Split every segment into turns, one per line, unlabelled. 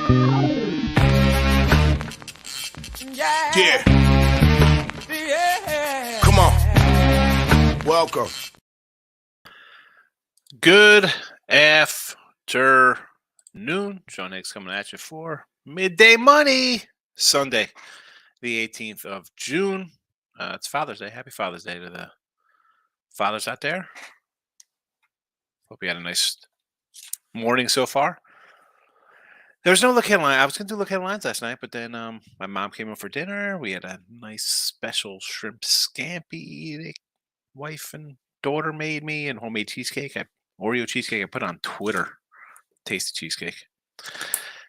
Yeah. Come on. Welcome.
Good afternoon. Sean Higgs coming at you for Midday Money. Sunday, the 18th of June. It's Father's Day. Happy Father's Day to the fathers out there. Hope you had a nice morning so far. There was no look headline. I was going to do look headlines last night, but then my mom came over for dinner. We had a nice special shrimp scampi. Wife and daughter made me, and homemade cheesecake. Oreo cheesecake I put on Twitter. Tasty cheesecake.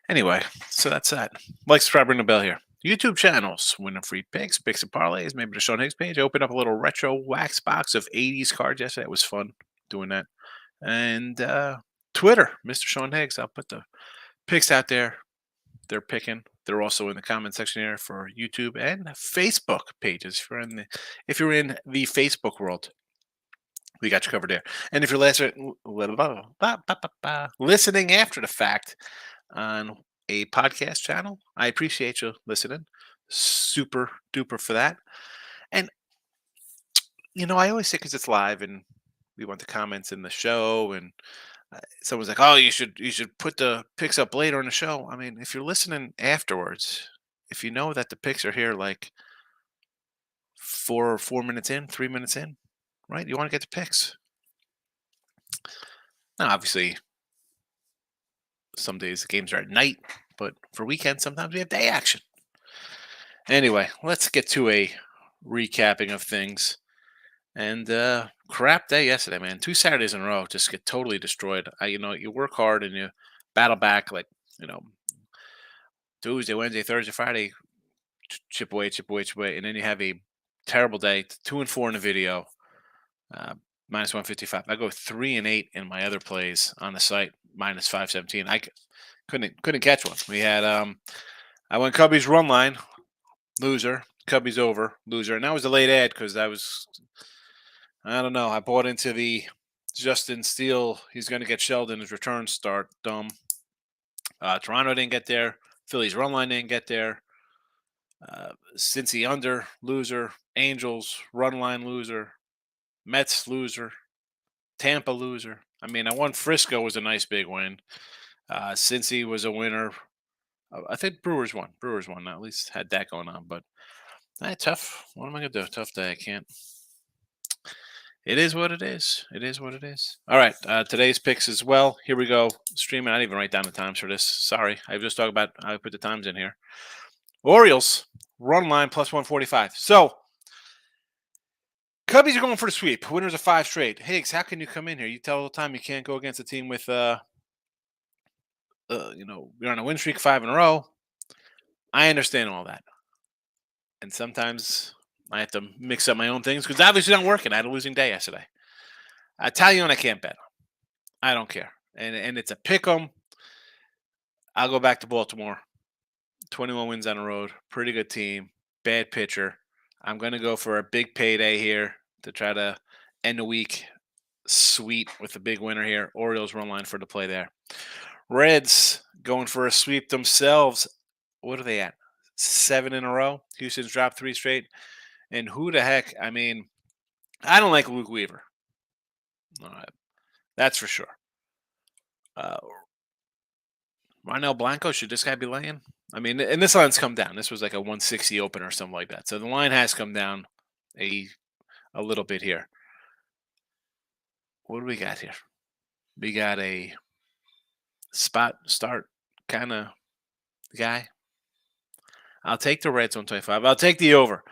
Anyway, so that's that. Like, subscribe, ring the bell here. YouTube channels, winning free picks, picks and parlays, maybe the Sean Higgs page. I opened up a little retro wax box of 80s cards yesterday. It was fun doing that. And Twitter, Mr. Sean Higgs. I'll put the picks out there. They're picking. They're also in the comment section here for YouTube and Facebook pages. If you're in the Facebook world, we got you covered there. And if you're listening after the fact on a podcast channel, I appreciate you listening. Super duper for that. And, I always say because it's live and we want the comments in the show, and someone's like, oh, you should put the picks up later in the show. I mean, if you're listening afterwards, if you know that the picks are here like 4 minutes in, 3 minutes in, right? You want to get the picks. Now, obviously, some days the games are at night, but for weekends, sometimes we have day action. Anyway, let's get to a recapping of things. And crap day yesterday, man. 2 Saturdays in a row just get totally destroyed. You work hard and you battle back like, Tuesday, Wednesday, Thursday, Friday, chip away, and then you have a terrible day. 2 and 4 in the video, minus 155. I go 3 and 8 in my other plays on the site, minus 517. I couldn't catch one. We had I went Cubbies run line, loser. Cubbies over, loser, and that was a late ad because I don't know. I bought into the Justin Steele. He's going to get shelled in his return start. Dumb. Toronto didn't get there. Phillies run line didn't get there. Cincy under, loser. Angels run line, loser. Mets loser. Tampa loser. I mean, I won Frisco was a nice big win. Cincy was a winner. I think Brewers won. I at least had that going on. But tough. What am I going to do? Tough day. I can't. It is what it is. All right. Today's picks as well. Here we go. Streaming. I didn't even write down the times for this. Sorry. I just talked about I put the times in here. Orioles run line plus 145. So Cubbies are going for the sweep. Winners of 5 straight. Higgs, how can you come in here? You tell all the time you can't go against a team with you're on a win streak 5 in a row. I understand all that. And sometimes I have to mix up my own things because obviously not working. I had a losing day yesterday. Italian, I can't bet. I don't care. And it's a pick 'em. I'll go back to Baltimore. 21 wins on the road. Pretty good team. Bad pitcher. I'm going to go for a big payday here to try to end the week sweet with a big winner here. Orioles run line for the play there. Reds going for a sweep themselves. What are they at? 7 in a row. Houston's dropped 3 straight. And who the heck? I mean, I don't like Luke Weaver. All right. That's for sure. Ronel Blanco, should this guy be laying? I mean, and this line's come down. This was like a 160 open or something like that. So the line has come down a little bit here. What do we got here? We got a spot start kind of guy. I'll take the Reds 125. I'll take the over.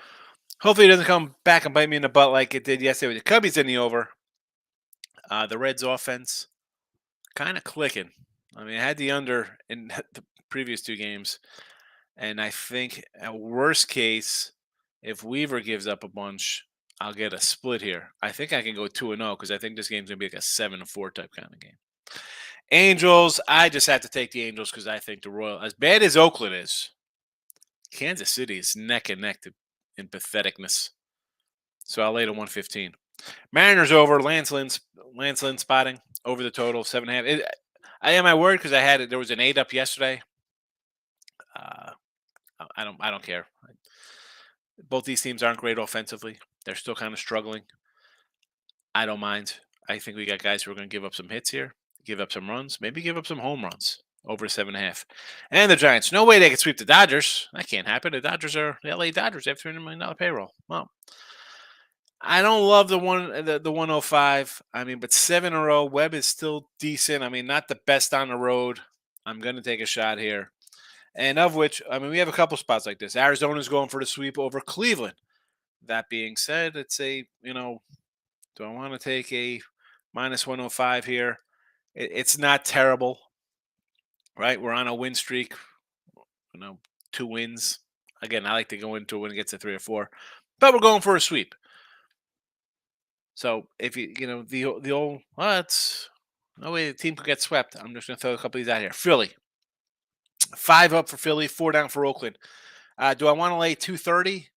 Hopefully it doesn't come back and bite me in the butt like it did yesterday with the Cubbies in the over. The Reds offense kind of clicking. I mean, I had the under in the previous 2 games. And I think at worst case, if Weaver gives up a bunch, I'll get a split here. I think I can go 2-0 because I think this game's going to be like a 7-4 type kind of game. Angels, I just had to take the Angels because I think the Royals, as bad as Oakland is, Kansas City is neck and neck in patheticness. So I'll lay to 115. Mariners over. Lance Lynn spotting over the total 7.5. I am worried because there was an 8 up yesterday. I don't care. Both these teams aren't great offensively. They're still kind of struggling. I don't mind. I think we got guys who are going to give up some hits here, give up some runs, maybe give up some home runs over 7.5. And the Giants, no way they can sweep the Dodgers. That can't happen. The Dodgers are the LA Dodgers. They have $300 million payroll. Well, I don't love the 105. I mean, but 7 in a row. Webb is still decent. I mean, not the best on the road. I'm going to take a shot here. And of which, I mean, we have a couple spots like this. Arizona's going for the sweep over Cleveland. That being said, it's do I want to take a minus 105 here? It's not terrible, right? We're on a win streak, you know, 2 wins. Again, I like to go into it when it gets to 3 or 4, but we're going for a sweep. So if the old it's no way the team could get swept. I'm just going to throw a couple of these out here. Philly, 5 up for Philly, 4 down for Oakland. Do I want to lay 230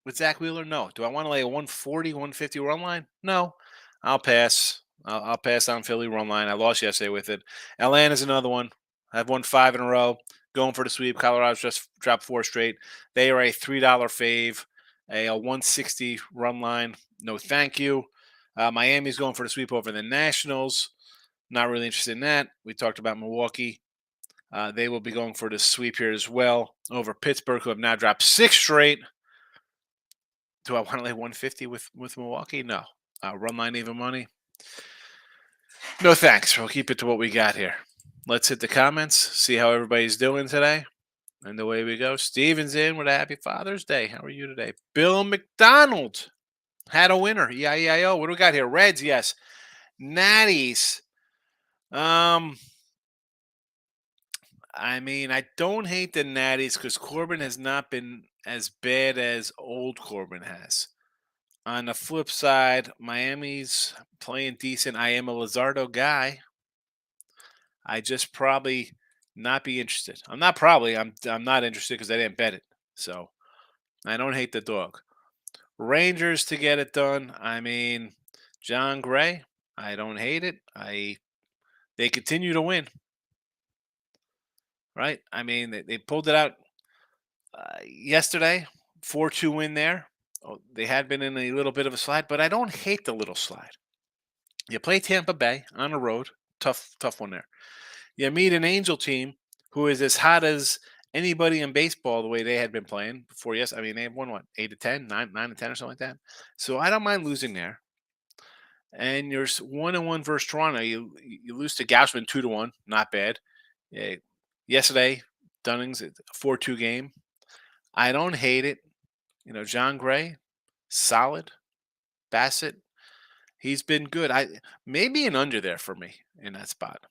with Zach Wheeler? No. Do I want to lay a 140, 150 run line? No. I'll pass. I'll pass on Philly run line. I lost yesterday with it. Atlanta's another one. I've won 5 in a row. Going for the sweep. Colorado's just dropped 4 straight. They are a $3 fave. A 160 run line. No, thank you. Miami's going for the sweep over the Nationals. Not really interested in that. We talked about Milwaukee. They will be going for the sweep here as well over Pittsburgh, who have now dropped 6 straight. Do I want to lay 150 with Milwaukee? No. Run line even money? No thanks. We'll keep it to what we got here. Let's hit the comments, see how everybody's doing today. And away we go. Steven's in with a happy Father's Day. How are you today? Bill McDonald had a winner. E-I-E-I-O. What do we got here? Reds, yes. Natties. I mean, I don't hate the Natties because Corbin has not been as bad as old Corbin has. On the flip side, Miami's playing decent. I am a Luzardo guy. I just probably not be interested. I'm not probably. I'm not interested because I didn't bet it. So I don't hate the dog. Rangers to get it done. I mean, John Gray. I don't hate it. They continue to win. Right? I mean, they pulled it out yesterday. 4-2 win there. Oh, they had been in a little bit of a slide, but I don't hate the little slide. You play Tampa Bay on the road. Tough one there. You meet an Angel team who is as hot as anybody in baseball the way they had been playing before. Yes, I mean, they have won, 8-10, 9-10 or something like that. So I don't mind losing there. And you're 1-1 versus Toronto. You lose to Gaussman 2-1. Not bad. Yeah. Yesterday, Dunning's a 4-2 game. I don't hate it. John Gray, solid. Bassett, he's been good. Maybe an under there for me in that spot.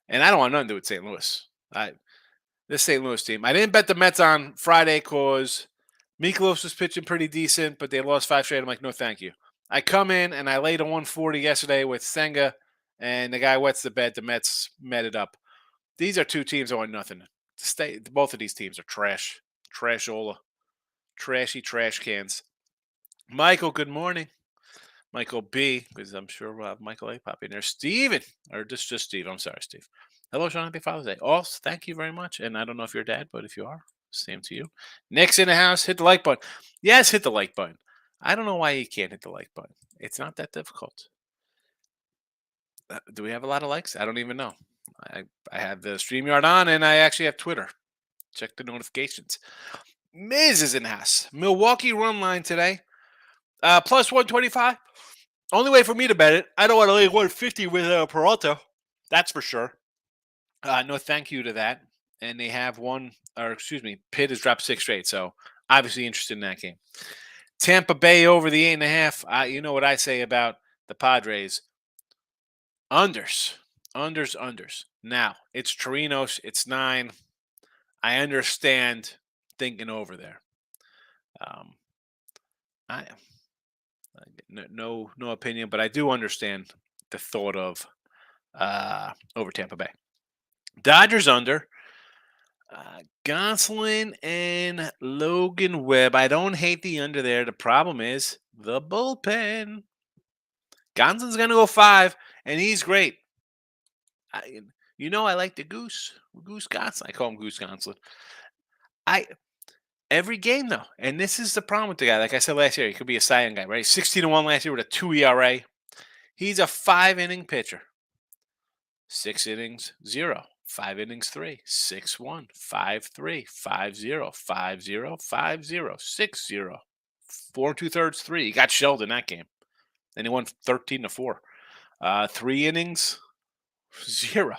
And I don't want nothing to do with St. Louis. This St. Louis team. I didn't bet the Mets on Friday because Mikolas was pitching pretty decent, but they lost 5 straight. I'm like, no, thank you. I come in and I laid a 140 yesterday with Senga, and the guy wets the bet. The Mets met it up. These are 2 teams that want nothing. Both of these teams are trash. Trashola. Trashy trash cans. Michael, good morning. Michael B, because I'm sure we'll have Michael A pop in there. Steven, or just Steve. I'm sorry, Steve. Hello, Sean. Happy Father's Day. Also, thank you very much. And I don't know if you're dad, but if you are, same to you. Nick's in the house. Hit the like button. Yes, hit the like button. I don't know why you can't hit the like button. It's not that difficult. Do we have a lot of likes? I don't even know. I have the StreamYard on, and I actually have Twitter. Check the notifications. Miz is in the house. Milwaukee run line today. Plus 125. Only way for me to bet it. I don't want to lay 150 with Peralta. That's for sure. No thank you to that. And they have Pitt has dropped 6 straight. So obviously interested in that game. Tampa Bay over the 8.5. You know what I say about the Padres. Unders. Now, it's Torinos. It's 9. I understand thinking over there. No opinion, but I do understand the thought of over Tampa Bay. Dodgers under. Gonsolin and Logan Webb. I don't hate the under there. The problem is the bullpen. Gonsolin's going to go 5, and he's great. I like the Goose Gonsolin. I call him Goose Gonsolin. I every game though, and this is the problem with the guy. Like I said last year, he could be a Cy Young guy, right? 16-1 last year with a 2 ERA. He's a 5 inning pitcher. 6 innings, 0. 5 innings, 3. 6-1, 5-3, 5-0, 5-0, 5-0, 6-0. 4 2/3, 3. He got shelled in that game. Then he won 13-4. 3 innings, 0.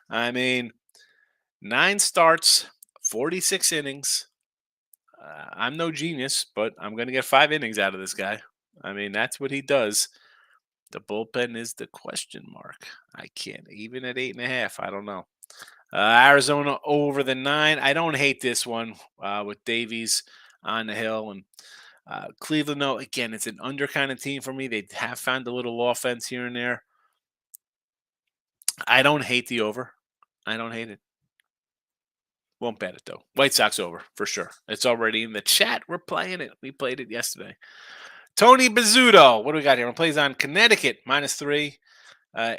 I mean, 9 starts, 46 innings. I'm no genius, but I'm going to get 5 innings out of this guy. I mean, that's what he does. The bullpen is the question mark. I can't. Even at 8.5, I don't know. Arizona over the 9. I don't hate this one with Davies on the hill. And Cleveland, no, again, it's an under kind of team for me. They have found a little offense here and there. I don't hate the over. I don't hate it. Won't bet it though. White Sox over for sure. It's already in the chat. We're playing it. We played it yesterday. Tony Bizzuto. What do we got here? One plays on Connecticut -3.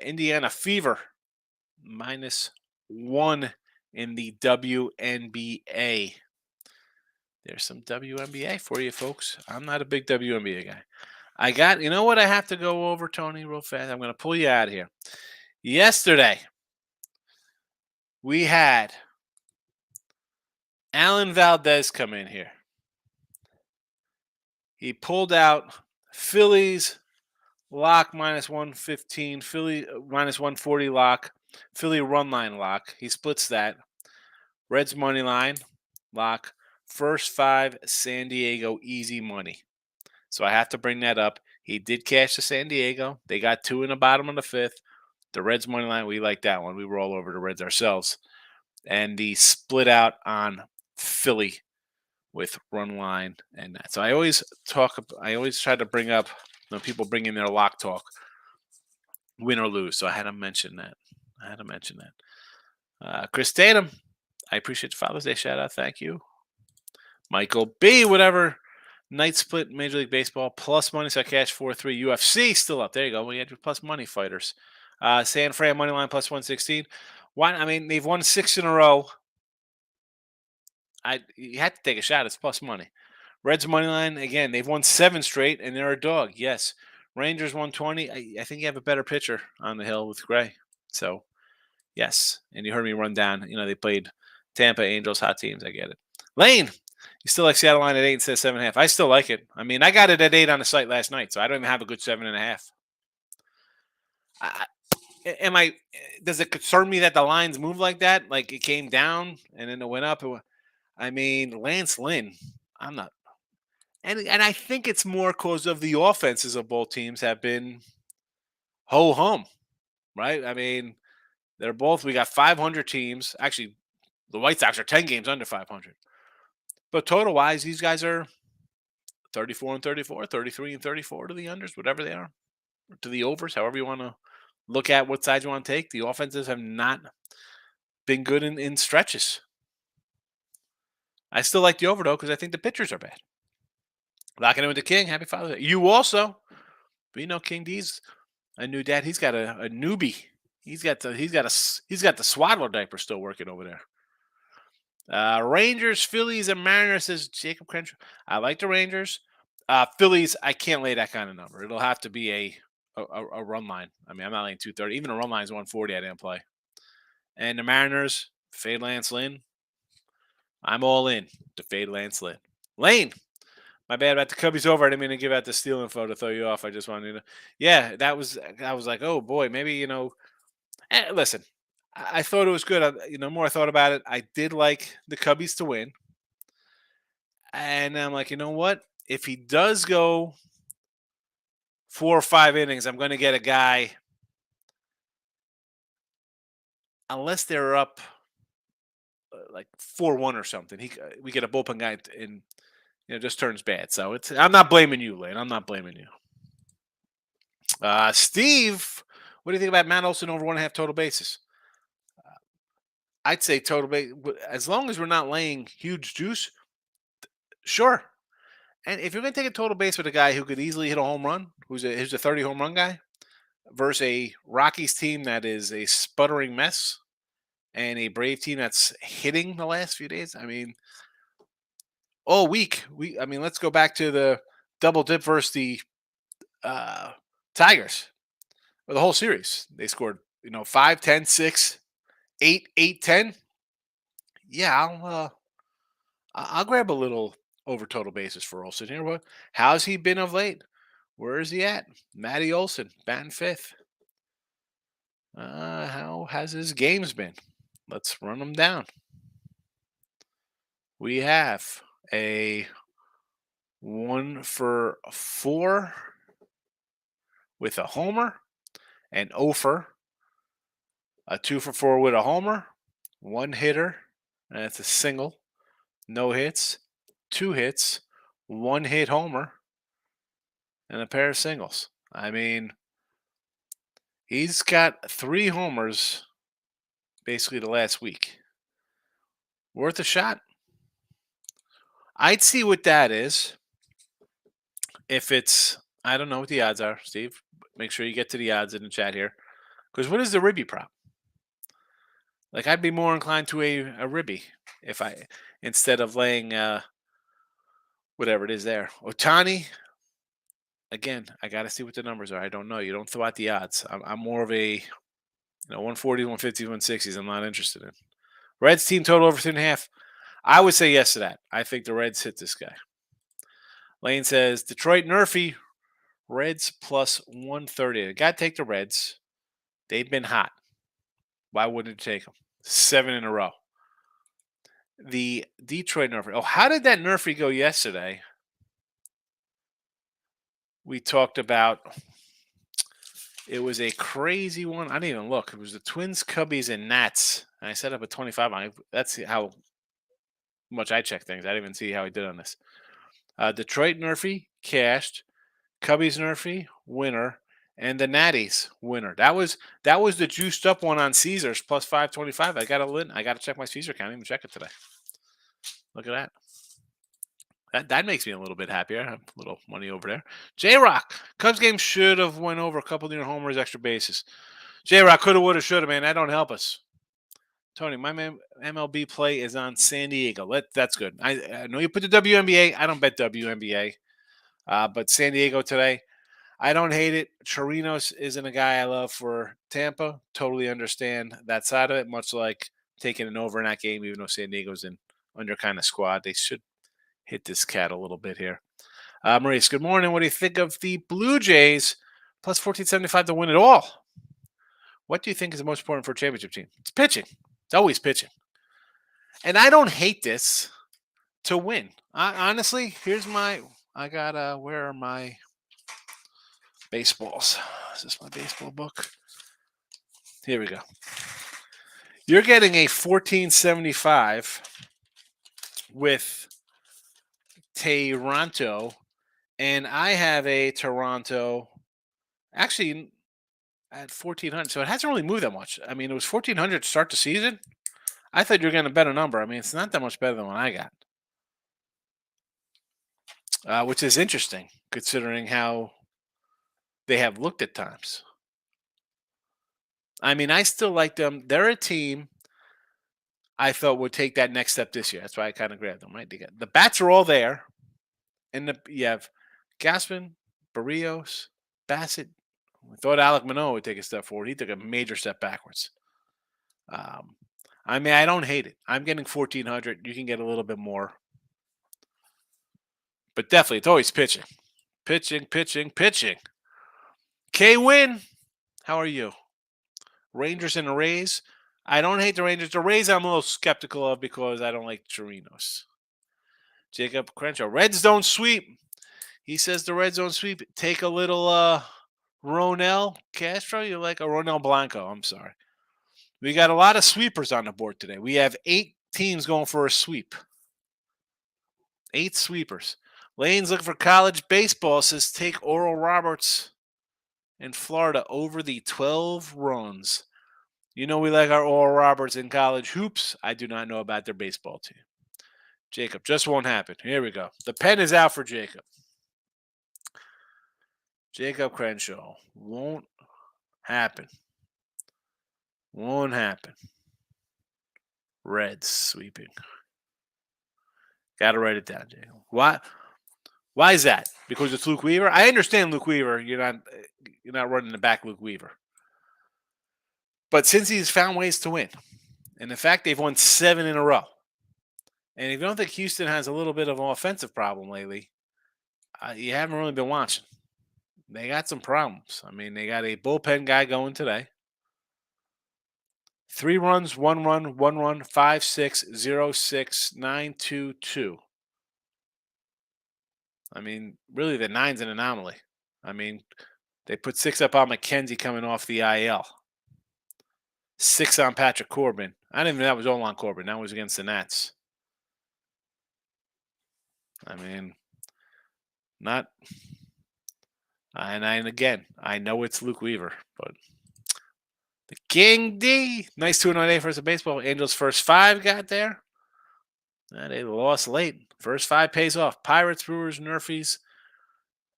Indiana Fever -1 in the WNBA. There's some WNBA for you folks. I'm not a big WNBA guy. I got, you know what I have to go over, Tony, real fast? I'm going to pull you out of here. Yesterday, we had Alan Valdez come in here. He pulled out Phillies lock -115, Philly -140 lock, Philly run line lock. He splits that. Reds money line lock, first 5 San Diego easy money. So I have to bring that up. He did cash to San Diego. They got 2 in the bottom of the 5th. The Reds money line, we like that one. We were all over the Reds ourselves. And the split out on Philly with run line and that. So I always try to bring up when people bring in their lock talk, win or lose. So I had to mention that. Chris Tatum, I appreciate the Father's Day shout out. Thank you. Michael B, whatever. Night split, Major League Baseball, plus money. So I cashed 4-3. UFC still up. There you go. We had your plus money fighters. San Fran money line +116. Why? I mean, they've won 6 in a row. You had to take a shot. It's plus money. Reds money line again. They've won 7 straight, and they're a dog. Yes. Rangers 120. I think you have a better pitcher on the hill with Gray. So, yes. And you heard me run down. You know, they played Tampa, Angels, hot teams. I get it. Lane, you still like Seattle line at 8 instead of 7.5. I still like it. I mean, I got it at 8 on the site last night, so I don't even have a good 7.5. Does it concern me that the lines move like that? Like it came down and then it went up? I mean, Lance Lynn, I'm not. And I think it's more because of the offenses of both teams have been ho-hum, right? I mean, we got 500 teams. Actually, the White Sox are 10 games under 500. But total-wise, these guys are 34-34, 33-34 to the unders, whatever they are, or to the overs, however you want to look at what side you want to take. The offenses have not been good in stretches. I still like the over, though, because I think the pitchers are bad. Locking in with the King. Happy Father's Day. You also, but you know, King D's a new dad. He's got a newbie. He's got the swaddler diaper still working over there. Rangers, Phillies, and Mariners, says Jacob Crenshaw. I like the Rangers. Phillies, I can't lay that kind of number. It'll have to be a run line. I mean, I'm not laying 230. Even a run line is 140. I didn't play. And the Mariners, fade Lance Lynn. I'm all in to fade Lance Lynn. Lane, my bad about the Cubbies over. I didn't mean to give out the steal info to throw you off. I just wanted to. Yeah, I was like, oh boy, maybe listen, I thought it was good. The more I thought about it, I did like the Cubbies to win, and I'm like, you know what? If he does go 4 or 5 innings, I'm going to get a guy. Unless they're up like 4-1 or something, we get a bullpen guy and just turns bad. So I'm not blaming you, Lane. I'm not blaming you. Steve, what do you think about Matt Olson over 1.5 total bases? I'd say total base, as long as we're not laying huge juice, sure. And if you're going to take a total base with a guy who could easily hit a home run, who's a 30 home run guy, versus a Rockies team that is a sputtering mess, and a Brave team that's hitting the last few days, I mean, all week. I mean, let's go back to the double dip versus the uh, Tigers or the whole series. They scored, 5, 10, 6, 8, 8, 10. Yeah, I'll grab a little over total basis for Olson here. How's he been of late? Where is he at? Matty Olson, batting fifth. How has his games been? Let's run them down. We have a 1 for 4 with a homer, an over, a 2 for 4 with a homer, one hitter, and it's a single, no hits, 2 hits, one hit homer, and a pair of singles. I mean, he's got 3 homers basically the last week. Worth a shot. I'd see what that is. If it's, I don't know what the odds are, Steve. Make sure you get to the odds in the chat here. Because what is the Ribby prop? Like, I'd be more inclined to a Ribby if I, instead of laying whatever it is there. Otani, again, I got to see what the numbers are. I don't know. You don't throw out the odds. I'm more of a 140, 150, 160s. I'm not interested in. Reds team total over 2.5. I would say yes to that. I think the Reds hit this guy. Lane says Detroit Nerfy, Reds plus 130. I got to take the Reds. They've been hot. Why wouldn't you take them? 7 in a row. The Detroit Nerfy. Oh, how did that Nerfy go yesterday? We talked about it was a crazy one. I didn't even look. It was the Twins, Cubbies, and Nats. And I set up a 25. That's how much I check things. I didn't even see how he did on this. Detroit Nerfy cashed. Cubbies Nerfy winner, and the Natties winner. That was the juiced up one on Caesars plus 525. I got to check my Caesar account. I didn't even check it today. Look at that. That makes me a little bit happier. I have a little money over there. J Rock, Cubs game should have went over a couple near homers, extra bases. J Rock coulda, woulda, shoulda, man. That don't help us. Tony, my MLB play is on San Diego. That's good. I know you put the WNBA. I don't bet WNBA, but San Diego today. I don't hate it. Chirinos isn't a guy I love for Tampa. Totally understand that side of it. Much like taking an over in that game, even though San Diego's in under kind of squad, they should hit this cat a little bit here. Maurice, good morning. What do you think of the Blue Jays plus 1475 to win it all? What do you think is the most important for a championship team? It's pitching. It's always pitching. And I don't hate this to win. Honestly, here's my. I got where are my baseballs? Is this my baseball book? Here we go. You're getting a 1475 with Toronto, and I have a Toronto actually at 1400. So it hasn't really moved that much. I mean, it was 1400 to start the season. I thought you were getting a better number. I mean, it's not that much better than what I got, which is interesting considering how they have looked at times. I mean, I still like them. They're a team I thought would take that next step this year. That's why I kind of grabbed them. Right, the bats are all there, and you have Gaspin, Barrios, Bassett. We thought Alec Manoah would take a step forward. He took a major step backwards. I mean, I don't hate it. I'm getting 1400. You can get a little bit more, but definitely, it's always pitching, pitching, pitching, pitching. K-Win, how are you? Rangers and the Rays. I don't hate the Rangers. The Rays I'm a little skeptical of because I don't like Chirinos. Jacob Crenshaw. Reds don't sweep. He says the Reds don't sweep. Take a little Ronel Castro. You like a Ronel Blanco. I'm sorry. We got a lot of sweepers on the board today. We have 8 teams going for a sweep. 8 sweepers. Lane's looking for college baseball. Says take Oral Roberts in Florida over the 12 runs. You know we like our Oral Roberts in college hoops. I do not know about their baseball team. Jacob, just won't happen. Here we go. The pen is out for Jacob. Jacob Crenshaw. Won't happen. Won't happen. Reds sweeping. Got to write it down, Jay. Why? Why is that? Because it's Luke Weaver. I understand Luke Weaver. You're not running the back Luke Weaver. But since he's found ways to win, and the fact they've won 7 in a row, and if you don't think Houston has a little bit of an offensive problem lately, you haven't really been watching. They got some problems. I mean, they got a bullpen guy going today. 3 runs, 1 run, 5-6, 0-6, 9-2-2. I mean, really, the nine's an anomaly. I mean, they put 6 up on McKenzie coming off the IL. 6 on Patrick Corbin. I didn't even know that was Olan Corbin. That was against the Nats. I mean, not. And again, I know it's Luke Weaver, but the King D. Nice 2-0 day for us in baseball. Angels' first 5 got there. They lost late. First 5 pays off. Pirates, Brewers, Nerfies,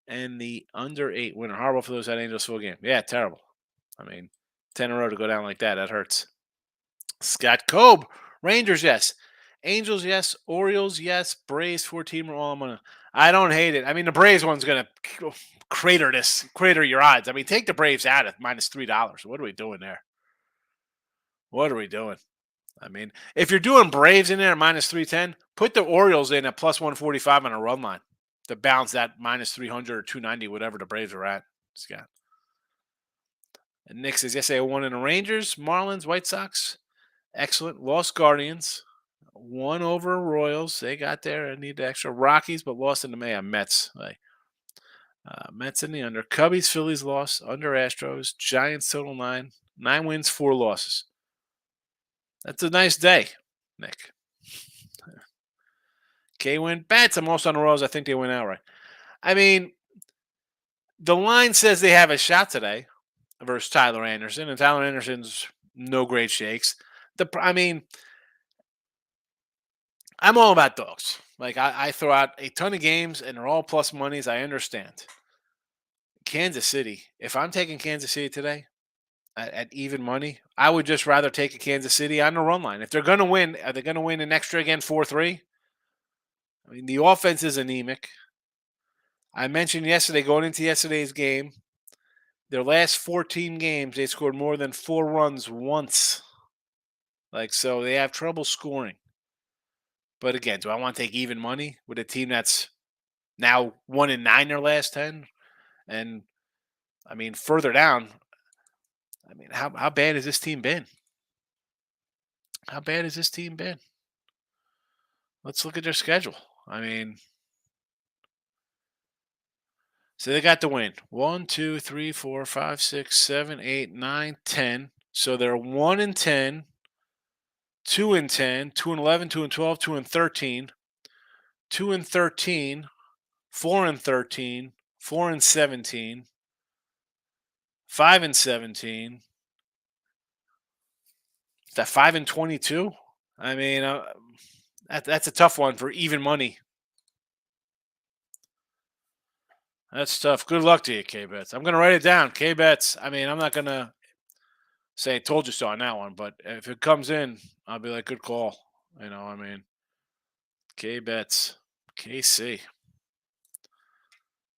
and the under 8 winner. Horrible for those that Angels full game. Yeah, terrible. I mean, 10 in a row to go down like that. That hurts. Scott Cobe. Rangers, yes. Angels, yes. Orioles, yes. Braves, 4-teamer. All I'm gonna. I don't hate it. I mean, the Braves one's gonna crater your odds. I mean, take the Braves out at -$3. What are we doing there? What are we doing? I mean, if you're doing Braves in there at -310, put the Orioles in at +145 on a run line to balance that -300 or 290, whatever the Braves are at. Scott. And Nick says yesterday I won in the Rangers, Marlins, White Sox. Excellent. Lost Guardians. 1 over Royals. They got there and need the extra Rockies, but lost in the May. Mets. Mets in the under. Cubbies, Phillies lost. Under Astros. Giants total 9. 9 wins, 4 losses. That's a nice day, Nick. K win. Bats. I'm also on the Royals. I think they win outright. I mean, the line says they have a shot today versus Tyler Anderson, and Tyler Anderson's no great shakes. I'm all about dogs. Like, I throw out a ton of games, and they're all plus monies. I understand. Kansas City. If I'm taking Kansas City today at even money, I would just rather take a Kansas City on the run line. If they're going to win, are they going to win an extra again 4-3? I mean, the offense is anemic. I mentioned yesterday, going into yesterday's game, their last 14 games, they scored more than 4 runs once. So they have trouble scoring. But again, do I want to take even money with a team that's now 1-9 their last 10? And I mean, further down, I mean, how bad has this team been? How bad has this team been? Let's look at their schedule. I mean, so they got the win. 1, 2, 3, 4, 5, 6, 7, 8, 9, 10. So they're 1-10, 2-10, 2-11, 2-12, 2-13, 2-13, 4-13, 4-17, 5-17. That 5-22. I mean, that's a tough one for even money. That's tough. Good luck to you, K-Bets. I'm going to write it down. K-Bets. I mean, I'm not going to say told you so on that one, but if it comes in, I'll be like, good call. I mean, K-Bets. KC.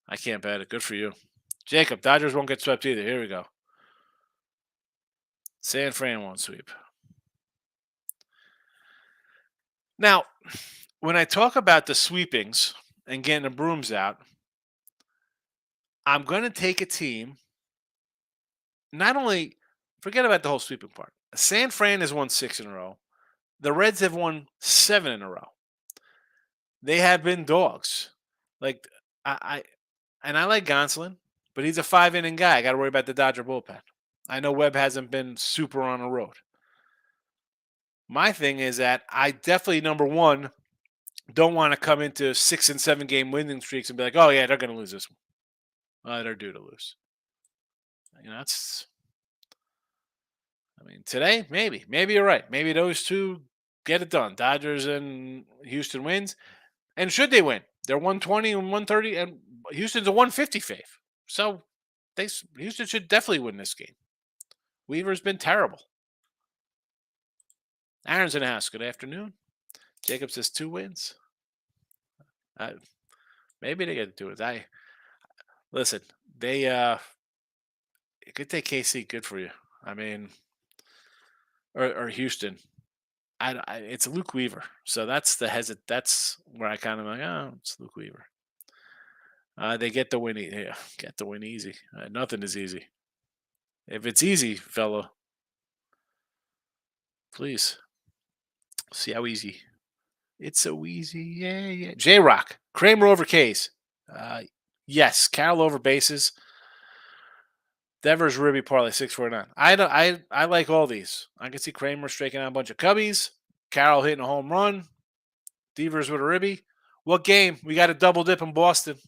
I can't bet it. Good for you. Jacob, Dodgers won't get swept either. Here we go. San Fran won't sweep. Now, when I talk about the sweepings and getting the brooms out, I'm going to take a team. Not only forget about the whole sweeping part. San Fran has won 6 in a row. The Reds have won 7 in a row. They have been dogs. Like I like Gonsolin, but he's a 5-inning guy. I got to worry about the Dodger bullpen. I know Webb hasn't been super on the road. My thing is that I definitely, number one, don't want to come into 6 and 7 game winning streaks and be like, oh yeah, they're going to lose this one. They're due to lose. Today, maybe you're right. Maybe those two get it done. Dodgers and Houston wins. And should they win? They're 120 and 130, and Houston's a 150 fave. So Houston should definitely win this game. Weaver's been terrible. Aaron's in the house. Good afternoon. Jacob says 2 wins. I, maybe they get to do it. Listen. They it could take KC. Good for you. I mean, or Houston. It's Luke Weaver, so that's That's where I kind of like, oh, it's Luke Weaver. They get the win. Yeah, get the win easy. Nothing is easy. If it's easy, fella, please see how easy. It's so easy. Yeah, yeah. J Rock, Kramer over Case. Uh, yes, Carroll over bases. Devers Ribby parlay 649. I like all these. I can see Kramer striking out a bunch of cubbies. Carroll hitting a home run. Devers with a ribby. What game? We got a double dip in Boston.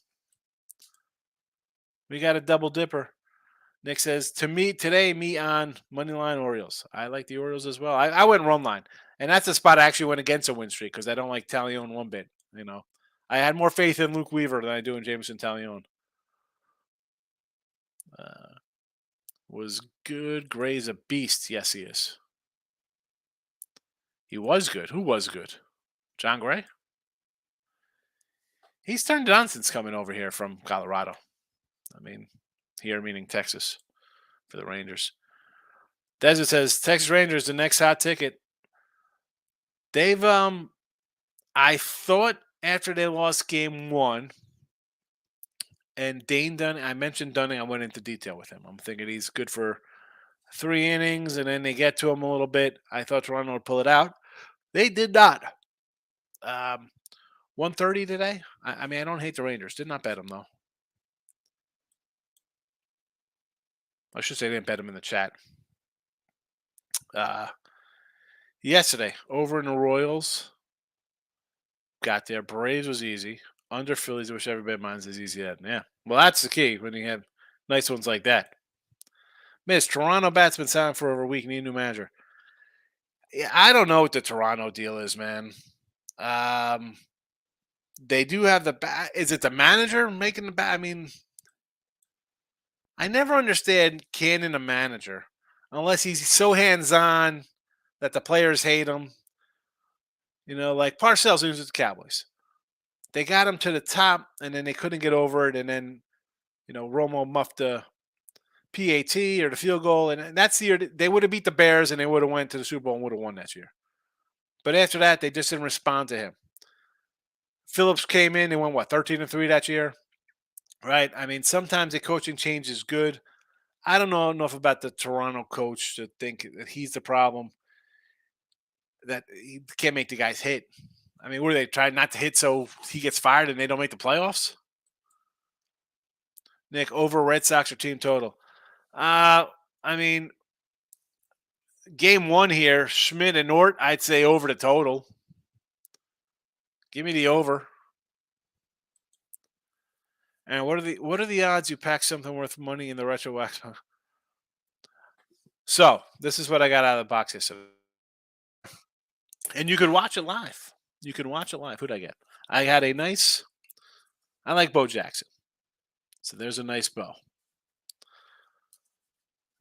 We got a double dipper. Nick says, to me today, me on Moneyline Orioles. I like the Orioles as well. I went run line. And that's the spot I actually went against a win streak because I don't like Talion one bit. I had more faith in Luke Weaver than I do in Jameson Talion. Was good. Gray's a beast. Yes, he is. He was good. Who was good? John Gray? He's turned it on since coming over here from Colorado. I mean, here meaning Texas for the Rangers. Desert says Texas Rangers the next hot ticket. They've I thought after they lost game 1 and Dane Dunning, I mentioned Dunning, I went into detail with him. I'm thinking he's good for 3 innings and then they get to him a little bit. I thought Toronto would pull it out. They did not. 130 today. I mean, I don't hate the Rangers. Did not bet them though. I should say I didn't bet them in the chat. Yesterday, over in the Royals, got there. Braves was easy. Under Phillies, which everybody minds is easy. Yeah. Well, that's the key when you have nice ones like that. Miss Toronto bats been signed for over a week. Need a new manager. Yeah, I don't know what the Toronto deal is, man. They do have the bat. Is it the manager making the bat? I mean, I never understand canning a manager unless he's so hands-on that the players hate him. Like Parcells, who's with the Cowboys. They got him to the top, and then they couldn't get over it, and then, Romo muffed the PAT or the field goal, and that's the year they would have beat the Bears, and they would have went to the Super Bowl and would have won that year. But after that, they just didn't respond to him. Phillips came in and went, 13-3 that year? Right? I mean, sometimes a coaching change is good. I don't know enough about the Toronto coach to think that he's the problem, that he can't make the guys hit. I mean, what are they trying not to hit so he gets fired and they don't make the playoffs? Nick, over Red Sox or team total? I mean, game 1 here, Schmidt and Nort, I'd say over the total. Give me the over. And what are the odds you pack something worth money in the retro wax? So this is what I got out of the box yesterday. And you could watch it live. Who'd I get? I had I like Bo Jackson. So there's a nice Bo.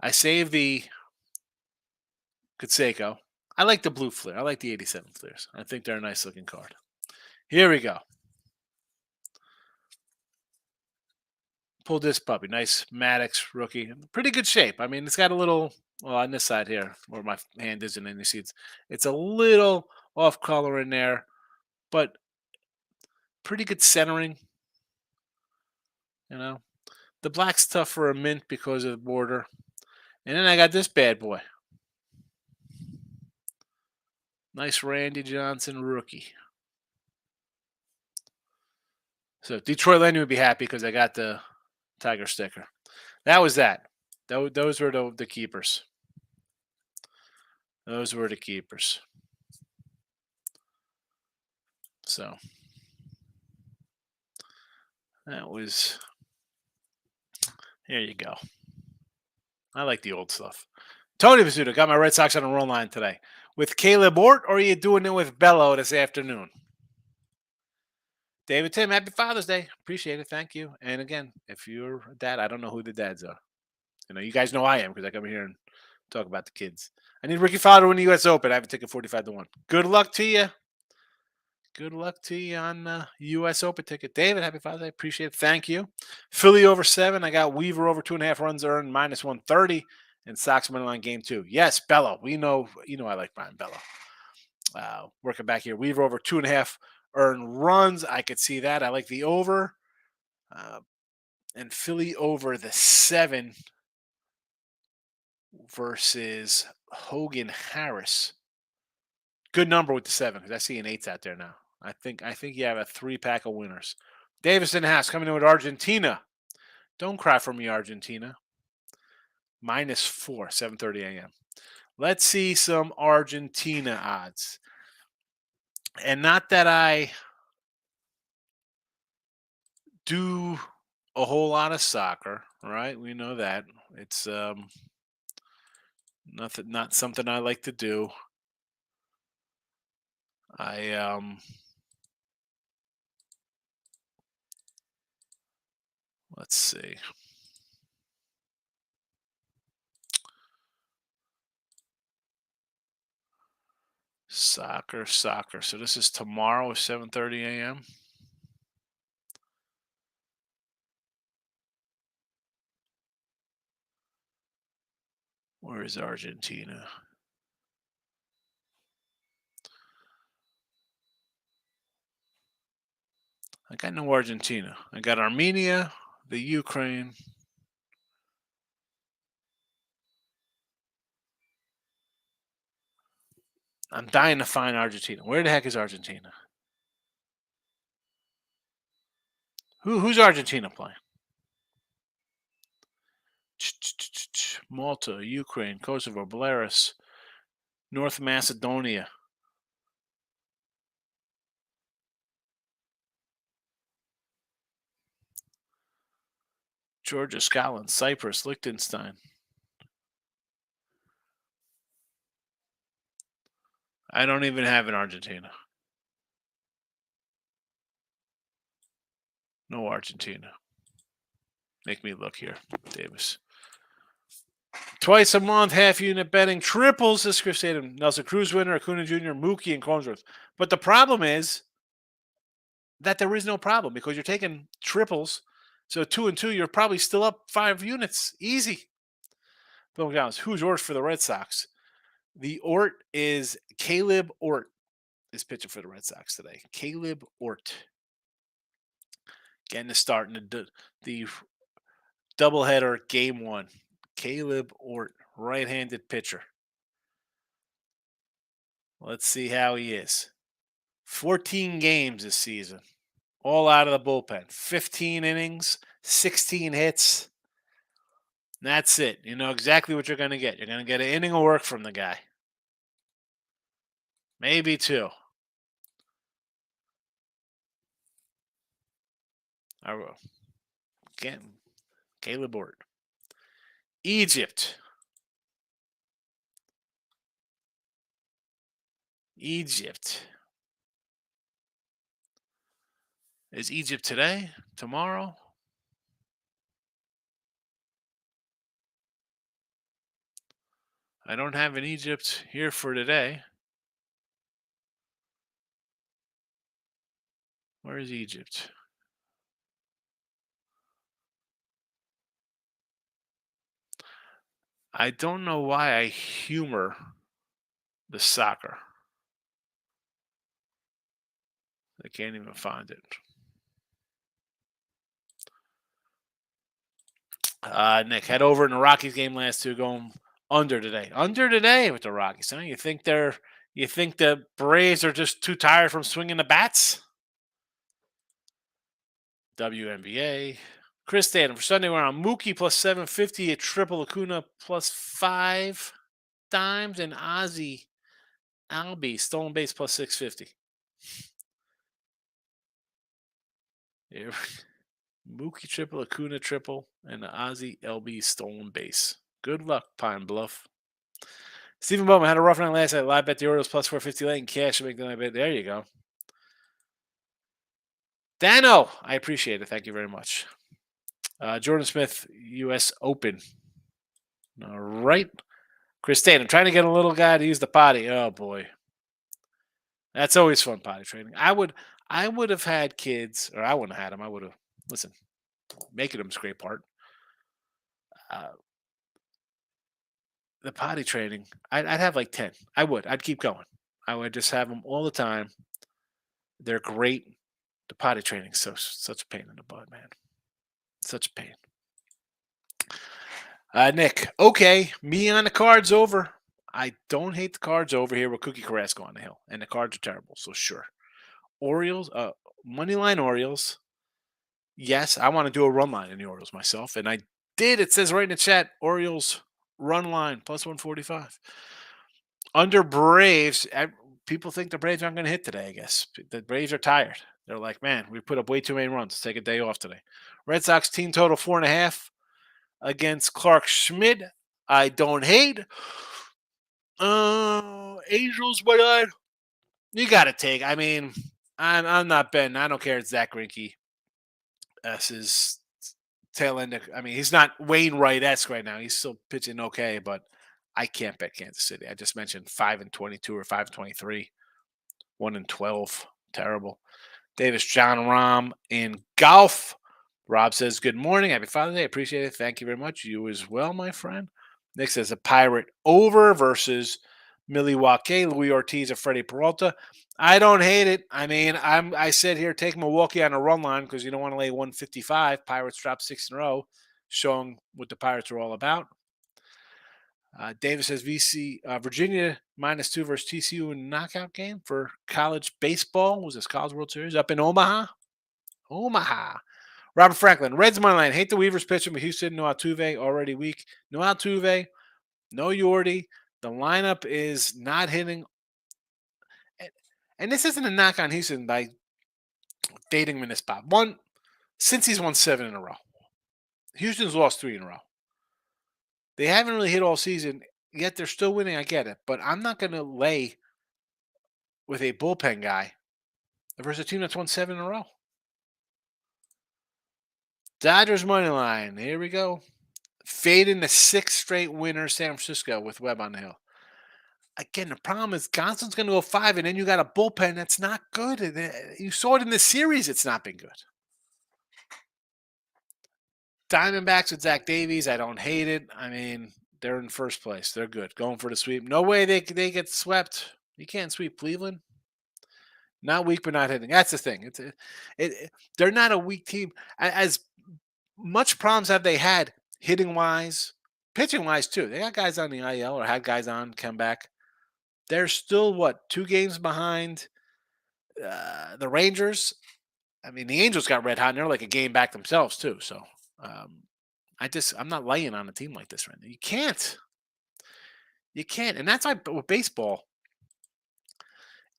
I saved the Canseco. I like the blue flare. I like the 87 flares. I think they're a nice looking card. Here we go. Pulled this puppy. Nice Maddox rookie. Pretty good shape. I mean, it's got a little, on this side here, where my hand isn't, and you see it's a little off color in there, but pretty good centering. The black's tough for a mint because of the border. And then I got this bad boy. Nice Randy Johnson rookie. So Detroit Lenny would be happy because I got the Tiger sticker. That was that. Those were the keepers. Those were the keepers. So that was. Here you go. I like the old stuff. Tony Pizzuto got my Red Sox on a run line today. With Caleb Ort, or are you doing it with Bello this afternoon? David Tim, happy Father's Day. Appreciate it. Thank you. And again, if you're a dad, I don't know who the dads are. You guys know I am because I come here and talk about the kids. I need Ricky Fowler to win the U.S. Open. I have a ticket 45-1. Good luck to you. Good luck to you on U.S. Open ticket. David, happy Father's Day. Appreciate it. Thank you. Philly over 7. I got Weaver over 2.5 runs earned, minus 130. And Sox money line game 2. Yes, Bello. I like Brian Bello. Working back here. Weaver over 2.5 earned runs. I could see that. I like the over. And Philly over the 7 versus Hogan Harris. Good number with the 7 because I see an 8's out there now. I think you have a 3-pack of winners. Davis in the house coming in with Argentina. Don't cry for me, Argentina. Minus 4, 7:30 a.m. Let's see some Argentina odds. And not that I do a whole lot of soccer, right? We know that. It's not something I like to do. Let's see. Soccer. So this is tomorrow at 7:30 a.m. Where is Argentina? I got no Argentina. I got Armenia, the Ukraine. I'm dying to find Argentina. Where the heck is Argentina? Who's Argentina playing? Malta, Ukraine, Kosovo, Belarus, North Macedonia. Georgia, Scotland, Cyprus, Liechtenstein. I don't even have an Argentina. No Argentina. Make me look here, Davis. Twice a month, half unit betting, triples. This is Chris Tatum, Nelson Cruz winner, Acuna Jr., Mookie, and Collinsworth. But the problem is that there is no problem because you're taking triples. So 2 and 2, you're probably still up 5 units. Easy. Bill McDonald's. Who's Ort for the Red Sox? The Ort is Caleb Ort is pitching for the Red Sox today. Caleb Ort. Getting a start in the doubleheader game 1. Caleb Ort, right-handed pitcher. Let's see how he is. 14 games this season. All out of the bullpen. 15 innings, 16 hits. That's it. You know exactly what you're going to get. You're going to get an inning of work from the guy. Maybe 2. I will. Again, Caleb Ort. Egypt. Is Egypt today? Tomorrow? I don't have an Egypt here for today. Where is Egypt? I don't know why I humor the soccer. I can't even find it. Nick, head over in the Rockies game last 2 going under today. Under today with the Rockies. Huh? You think the Braves are just too tired from swinging the bats? WNBA. Chris Stanton for Sunday we're on Mookie plus 750, a triple Acuna plus 5 dimes, and Ozzy Albi stolen base plus 650. Yeah. Mookie triple, Acuna triple, and the Ozzy LB stolen base. Good luck, Pine Bluff. Stephen Bowman had a rough night last night. Live bet the Orioles plus 450 late and cash to make the night bet. There you go. Dano, I appreciate it. Thank you very much. Jordan Smith, U.S. Open. All right. Chris Tate, I'm trying to get a little guy to use the potty. Oh, boy. That's always fun potty training. I would have had kids, or I wouldn't have had them. I would have listen. Making them's a great part. Uh, the potty training, I'd have like 10. I would. I'd keep going. I would just have them all the time. They're great. The potty training, such a pain in the butt, man. Such a pain. Nick, okay, me on the cards over. I don't hate the cards over here with Cookie Carrasco on the hill, and the cards are terrible. So sure, Orioles, money line Orioles. Yes, I want to do a run line in the Orioles myself, and I did. It says right in the chat, Orioles run line plus 145. Under Braves, people think the Braves aren't going to hit today. I guess the Braves are tired. They're like, man, we put up way too many runs. Let's take a day off today. Red Sox team total 4.5 against Clark Schmidt. I don't hate. Angels, but you got to take. I mean, I'm not betting. I don't care. It's Zach Greinke. That's his tail end. I mean, he's not Wainwright esque right now. He's still pitching okay, but I can't bet Kansas City. I just mentioned 5-22 or 5-23, 1-12. Terrible. Davis John Rahm in golf. Rob says, good morning. Happy Father's Day. Appreciate it. Thank you very much. You as well, my friend. Nick says, a Pirate over versus Milwaukee. Luis Ortiz or Freddie Peralta. I don't hate it. I mean, I said here, take Milwaukee on a run line because you don't want to lay 155. Pirates dropped 6 in a row, showing what the Pirates are all about. Davis says Virginia -2 versus TCU in a knockout game for college baseball. Was this College World Series up in Omaha? Omaha. Robert Franklin, Reds money line. Hate the Weavers pitching, but Houston, no Altuve, already weak. No Altuve, no Yordi. The lineup is not hitting. And this isn't a knock on Houston by dating him in this spot. One, since he's won 7 in a row. Houston's lost 3 in a row. They haven't really hit all season, yet they're still winning. I get it. But I'm not going to lay with a bullpen guy versus a team that's won 7 in a row. Dodgers money line. Here we go. Fading the 6th straight winner, San Francisco, with Webb on the hill. Again, the problem is Gonson's going to go 5, and then you got a bullpen that's not good. You saw it in the series; it's not been good. Diamondbacks with Zach Davies, I don't hate it. I mean, they're in first place; they're good, going for the sweep. No way they get swept. You can't sweep Cleveland. Not weak, but not hitting. That's the thing. They're not a weak team. As much problems have they had hitting wise, pitching wise too. They got guys on the IL or had guys on come back. They're still 2 games behind the Rangers. I mean, the Angels got red hot, and they're like a game back themselves too. So, I'm not laying on a team like this right now. You can't, and that's why with baseball,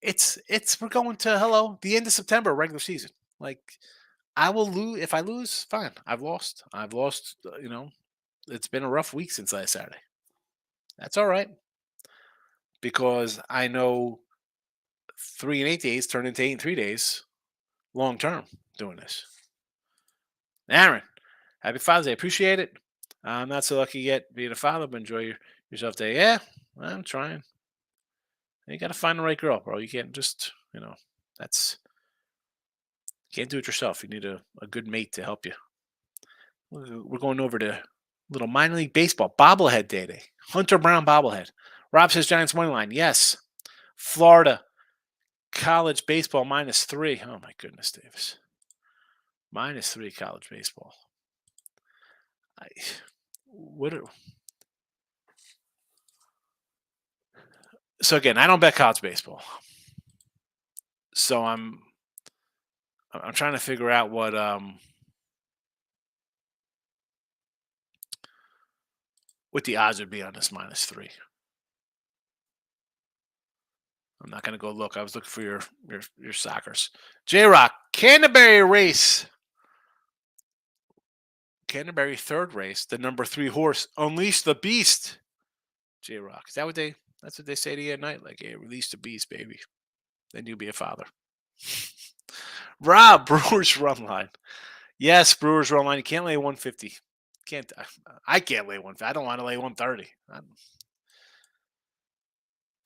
it's we're going to the end of September, regular season. Like, I will lose if I lose. Fine, I've lost. I've lost. It's been a rough week since last Saturday. That's all right because I know 3 and 8 days turn into 8 and 3 days long term doing this. Aaron, happy Father's Day. Appreciate it. I'm not so lucky yet being a father, but enjoy yourself today. Yeah, I'm trying. You got to find the right girl, bro. You can't just, that's, you can't do it yourself. You need a good mate to help you. We're going over to little minor league baseball bobblehead day. Hunter Brown bobblehead. Rob says Giants money line. Yes. Florida college baseball -3. Oh my goodness, Davis. -3 college baseball. So again, I don't bet college baseball. So I'm trying to figure out what the odds would be on this -3. I'm not going to go look. I was looking for your soccers. J-Rock, Canterbury race. Canterbury third race. The number 3 horse. Unleash the beast. J-Rock. Is that that's what they say to you at night? Like, hey, release the beast, baby. Then you'll be a father. Rob, Brewers run line. Yes, Brewers run line. You can't lay 150. I can't lay 150. I don't want to lay 130.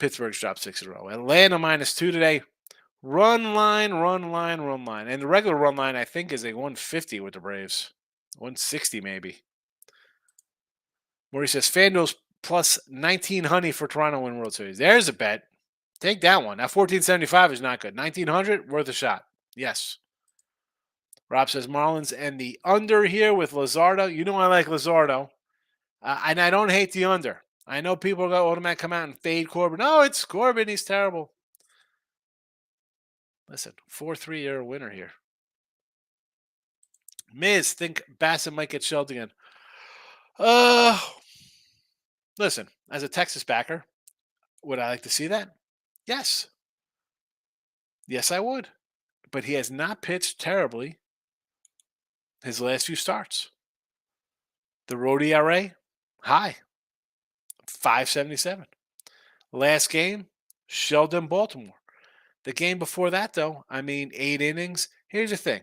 Pittsburgh's dropped 6 in a row. Atlanta -2 today. Run line, run line, run line. And the regular run line, I think, is a 150 with the Braves. 160 maybe. Maurice says FanDuel's plus 1900 for Toronto win World Series. There's a bet. Take that one. Now 1475 is not good. 1900 worth a shot. Yes. Rob says Marlins and the under here with Luzardo. You know I like Luzardo. And I don't hate the under. I know people are going to automatically come out and fade Corbin. Oh, it's Corbin. He's terrible. Listen, 4-3 year winner here. Miz, think Bassett might get shelled again. Listen, as a Texas backer, would I like to see that? Yes. Yes, I would. But he has not pitched terribly his last few starts. The road ERA, high, 5.77. Last game, Sheldon, Baltimore. The game before that, though, 8 innings. Here's the thing.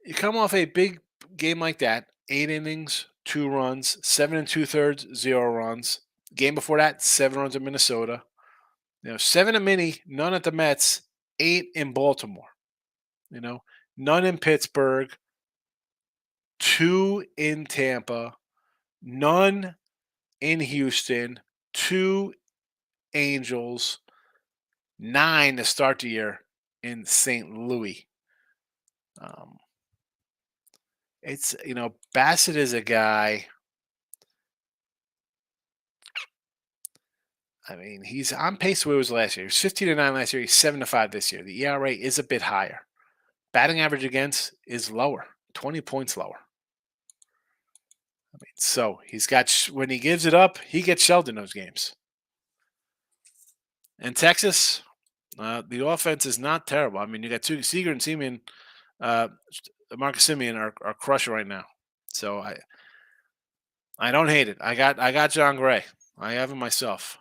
You come off a big game like that, 8 innings, 2 runs, 7 2/3, 0 runs. Game before that, 7 runs in Minnesota. 7 at Mini, none at the Mets, 8 in Baltimore. None in Pittsburgh, 2 in Tampa, none in Houston, 2 Angels, 9 to start the year in St. Louis. It's, Bassett is a guy. He's on pace where he was last year. He was 15-9 last year. He's 7-5 this year. The ERA is a bit higher. Batting average against is lower, 20 points lower. So he's got, when he gives it up, he gets shelled in those games. And Texas, the offense is not terrible. You got Seager and Semien, Marcus Semien are crushing right now. So I don't hate it. I got John Gray. I have him myself.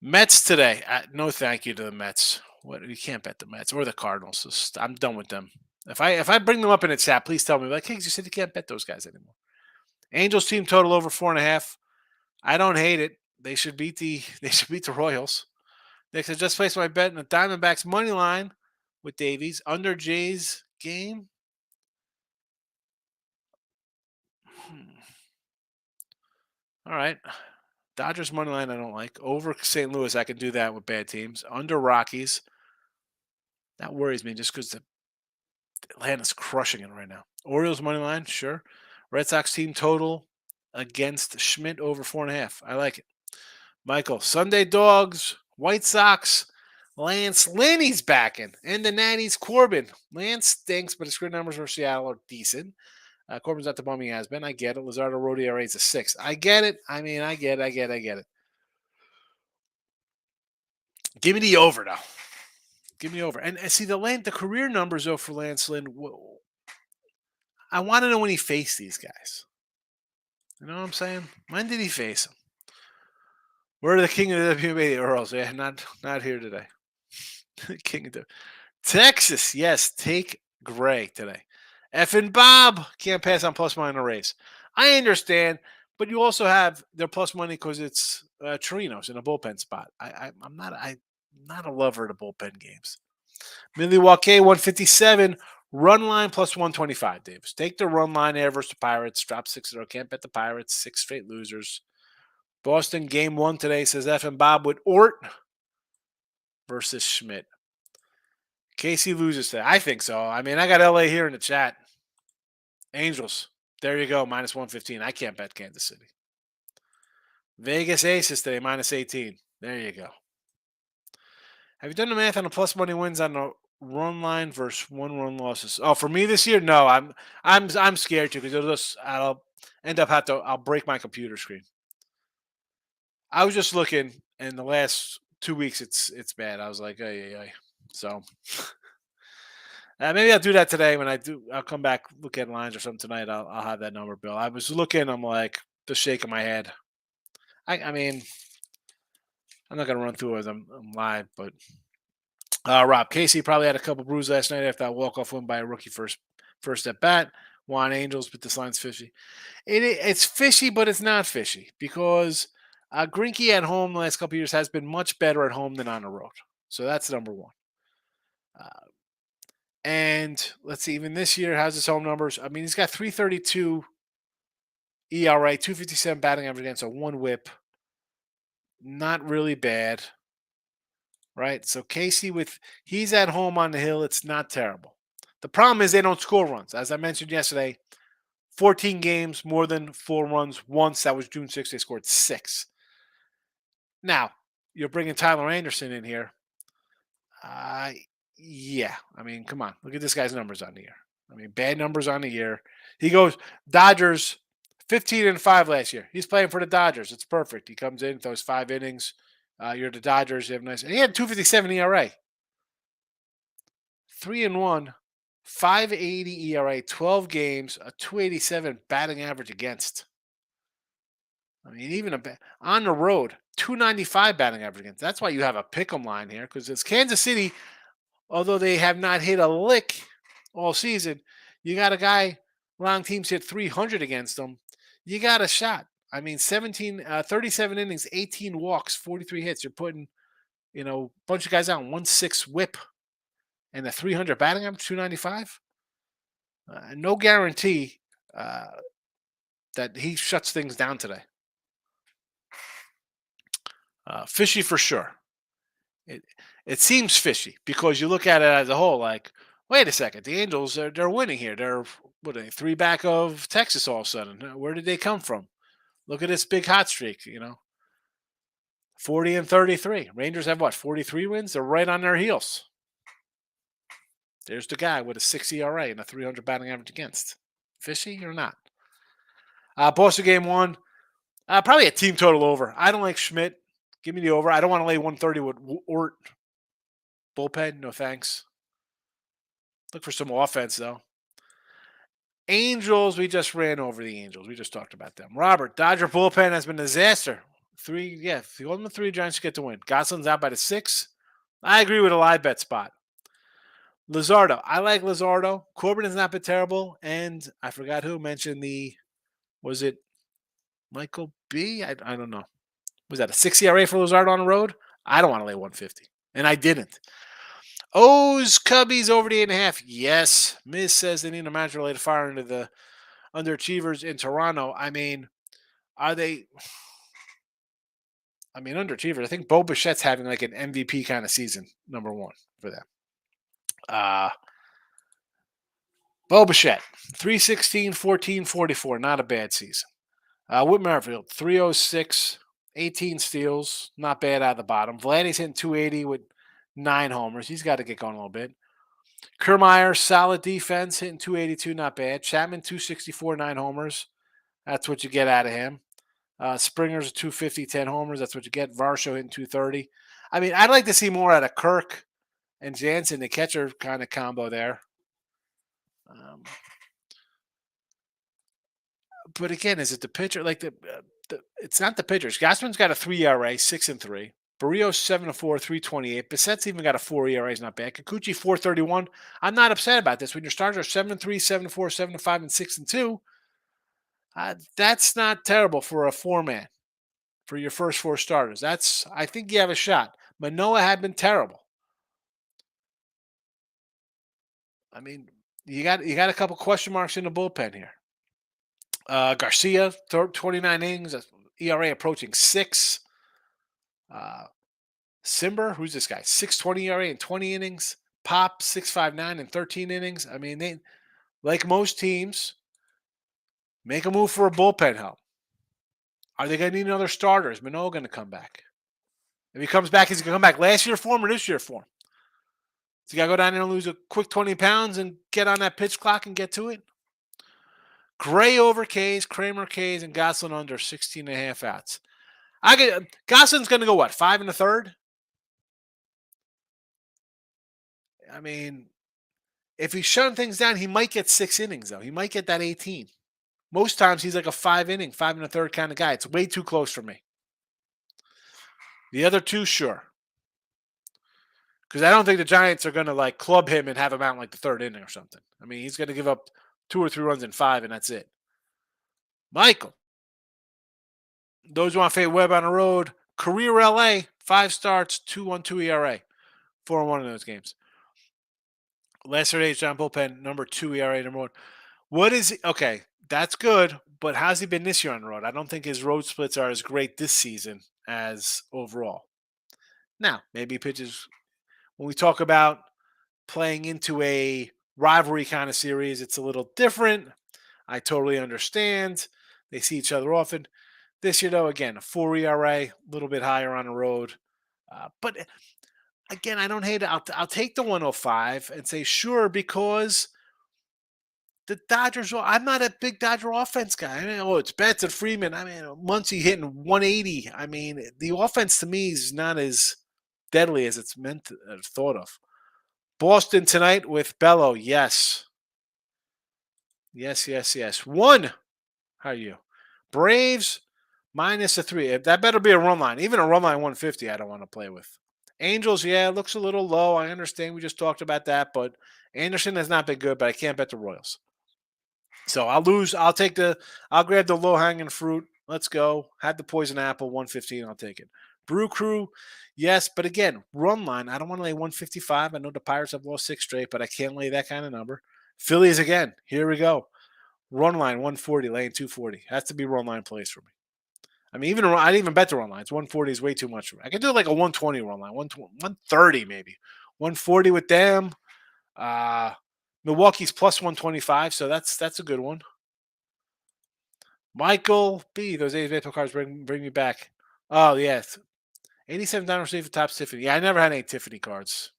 Mets today. No, thank you to the Mets. You can't bet the Mets or the Cardinals. I'm done with them. If I bring them up in a chat, please tell me. Like, hey, you said you can't bet those guys anymore. Angels team total over 4.5. I don't hate it. They should beat the Royals. They could just place my bet in the Diamondbacks money line with Davies under Jay's game. All right. Dodgers money line I don't like. Over St. Louis, I can do that with bad teams. Under Rockies. That worries me just because Atlanta's crushing it right now. Orioles money line, sure. Red Sox team total against Schmidt over 4.5. I like it. Michael, Sunday Dogs, White Sox, Lance Linney's backing, and the Natties Corbin. Lance stinks, but his career numbers for Seattle are decent. Corbin's not the bum he has been. I get it. Luzardo road ERA is a 6. I get it. I get it. Give me the over, though. Give me over. And see, the career numbers, though, for Lance Lynn, I want to know when he faced these guys. You know what I'm saying? When did he face them? We're the king of the WNBA, Earls. Yeah, not here today. King of the Texas, yes, take Gray today. Effing Bob can't pass on plus money in a race. I understand, but you also have their plus money because it's Chirinos in a bullpen spot. I'm not a lover of the bullpen games. Milwaukee 157 run line plus 125. Davis, take the run line there versus the Pirates. Drop 6-0. Can't bet the Pirates. 6 straight losers. Boston game 1 today says Effing Bob with Ort versus Schmidt. Casey loses today. I think so. I got LA here in the chat. Angels. There you go. Minus 115. I can't bet Kansas City. Vegas Aces today. Minus 18. There you go. Have you done the math on the plus money wins on the run line versus 1-run losses? Oh, for me this year? No. I'm scared to because I'll end up I'll break my computer screen. I was just looking, and the last 2 weeks it's bad. I was like, ay. So maybe I'll do that today. When I'll come back, look at lines or something tonight. I'll have that number, Bill. I was looking. I'm like just shaking my head. I'm not gonna run through it as I'm live, but Rob Casey probably had a couple brews last night after that walk-off win by a rookie first at bat. Juan Angels, but this line's fishy. It's fishy, but it's not fishy because Greinke at home the last couple of years has been much better at home than on the road. So that's number one. Uh, and let's see, even this year, how's his home numbers? I mean, he's got 332 ERA, 257 batting average against, a one whip. Not really bad, right? So Casey, he's at home on the hill, it's not terrible. The problem is they don't score runs. As I mentioned yesterday, 14 games, more than 4 runs once. That was June 6th. They scored 6. Now, you're bringing Tyler Anderson in here. Uh, yeah. I mean, come on. Look at this guy's numbers on the year. I mean, bad numbers on the year. He goes, Dodgers, 15-5 last year. He's playing for the Dodgers. It's perfect. He comes in, throws 5 innings. You're the Dodgers. You have nice. And he had 257 ERA. 3-1, 580 ERA, 12 games, a 287 batting average against. I mean, even on the road, 295 batting average against. That's why you have a pick'em line here, because it's Kansas City. Although they have not hit a lick all season, you got a guy. Long teams hit 300 against them. You got a shot. I mean, 37 innings, 18 walks, 43 hits. You're putting, a bunch of guys out, 1.6 whip, and a 300 batting average, 295. No guarantee that he shuts things down today. Fishy for sure. It seems fishy because you look at it as a whole, like, wait a second, the Angels, they're winning here. They're, what are they, 3 back of Texas all of a sudden. Where did they come from? Look at this big hot streak, 40-33. Rangers have what, 43 wins? They're right on their heels. There's the guy with a 6 ERA and a 300 batting average against. Fishy or not? Boston game 1. Probably a team total over. I don't like Schmidt. Give me the over. I don't want to lay 130 with Ort. Bullpen, no thanks. Look for some offense, though. Angels, we just ran over the Angels. We just talked about them. Robert, Dodger bullpen has been a disaster. 3, if you hold them to 3, Giants get to win. Gosling's out by the 6. I agree with a live bet spot. Luzardo, I like Luzardo. Corbin has not been terrible. And I forgot who mentioned was it Michael B? I don't know. Was that a 6 ERA for Luzardo on the road? I don't want to lay 150. And I didn't. O's Cubbies over the 8.5. Yes. Miz says they need a match-related fire into the underachievers in Toronto. I mean, are they... underachievers. I think Bo Bichette's having like an MVP kind of season, number 1 for them. Bo Bichette, 316, 14, 44. Not a bad season. Whit Merrifield, 306, 18 steals. Not bad out of the bottom. Vladdy's hitting 280 with 9 homers. He's got to get going a little bit. Kiermaier, solid defense, hitting 282. Not bad. Chapman, 264, 9 homers. That's what you get out of him. Springer's 250, 10 homers. That's what you get. Varsho hitting 230. I mean, I'd like to see more out of Kirk and Jansen, the catcher kind of combo there. But again, is it the pitcher? Like it's not the pitchers. Gausman's got a 3 ERA, 6-3. Barrios 7-4, 328. Bissette's even got a 4 ERA, is not bad. Kikuchi 431. I'm not upset about this. When your starters are 7-3, 7-4, 7-5, and 6-2, that's not terrible for a 4-man for your first 4 starters. I think you have a shot. Manoah had been terrible. I mean, you got a couple question marks in the bullpen here. Garcia, 29 innings, ERA approaching 6. Simber, who's this guy? 6.20 ERA in 20 innings. Pop, 6.59 in 13 innings. I mean, they, like most teams, make a move for a bullpen help. Are they going to need another starter? Is Manoah going to come back? If he comes back, is he going to come back last year form or this year form? Is he got to go down there and lose a quick 20 pounds and get on that pitch clock and get to it? Gray over K's, Kramer K's, and Goslin under 16.5 outs. Goslin's going to go, what, 5 1/3? I mean, if he's shutting things down, he might get 6 innings, though. He might get that 18. Most times he's like a 5 inning, 5 1/3 kind of guy. It's way too close for me. The other 2, sure. Because I don't think the Giants are going to like club him and have him out in like the 3rd inning or something. I mean, he's going to give up 2 or 3 runs in 5, and that's it. Michael. Those who want Fate Webb on the road, career LA, 5 starts, 2.12 ERA, 4-1 in those games. Lester H. John Bullpen, number 2 ERA, number 1. What is okay? That's good, but how's he been this year on the road? I don't think his road splits are as great this season as overall. Now, maybe he pitches when we talk about playing into a rivalry kind of series, it's a little different. I totally understand. They see each other often. This year, though, again, a 4 ERA, a little bit higher on the road. But again, I don't hate it. I'll take the 105 and say, sure, because the Dodgers, I'm not a big Dodger offense guy. I mean, it's Betts and Freeman. I mean, Muncy hitting 180. I mean, the offense to me is not as deadly as it's meant to, thought of. Boston tonight with Bello. Yes. Yes, yes, yes. 1. How are you? Braves -3. That better be a run line. Even a run line 150, I don't want to play with. Angels, yeah, it looks a little low. I understand. We just talked about that, but Anderson has not been good, but I can't bet the Royals. So I'll lose. I'll grab the low hanging fruit. Let's go. Had the poison apple, 115. I'll take it. Brew Crew, yes, but again, run line. I don't want to lay 155. I know the Pirates have lost 6 straight, but I can't lay that kind of number. Phillies again. Here we go. Run line 140, laying 240. Has to be run line plays for me. I mean, I didn't even bet the run lines. 140 is way too much for me. I could do like a 120 run line, 130 maybe. 140 with them. Milwaukee's plus 125, so that's a good one. Michael B. Those A's baseball cards bring me back. Oh yes, $87 for top Tiffany. Yeah, I never had any Tiffany cards.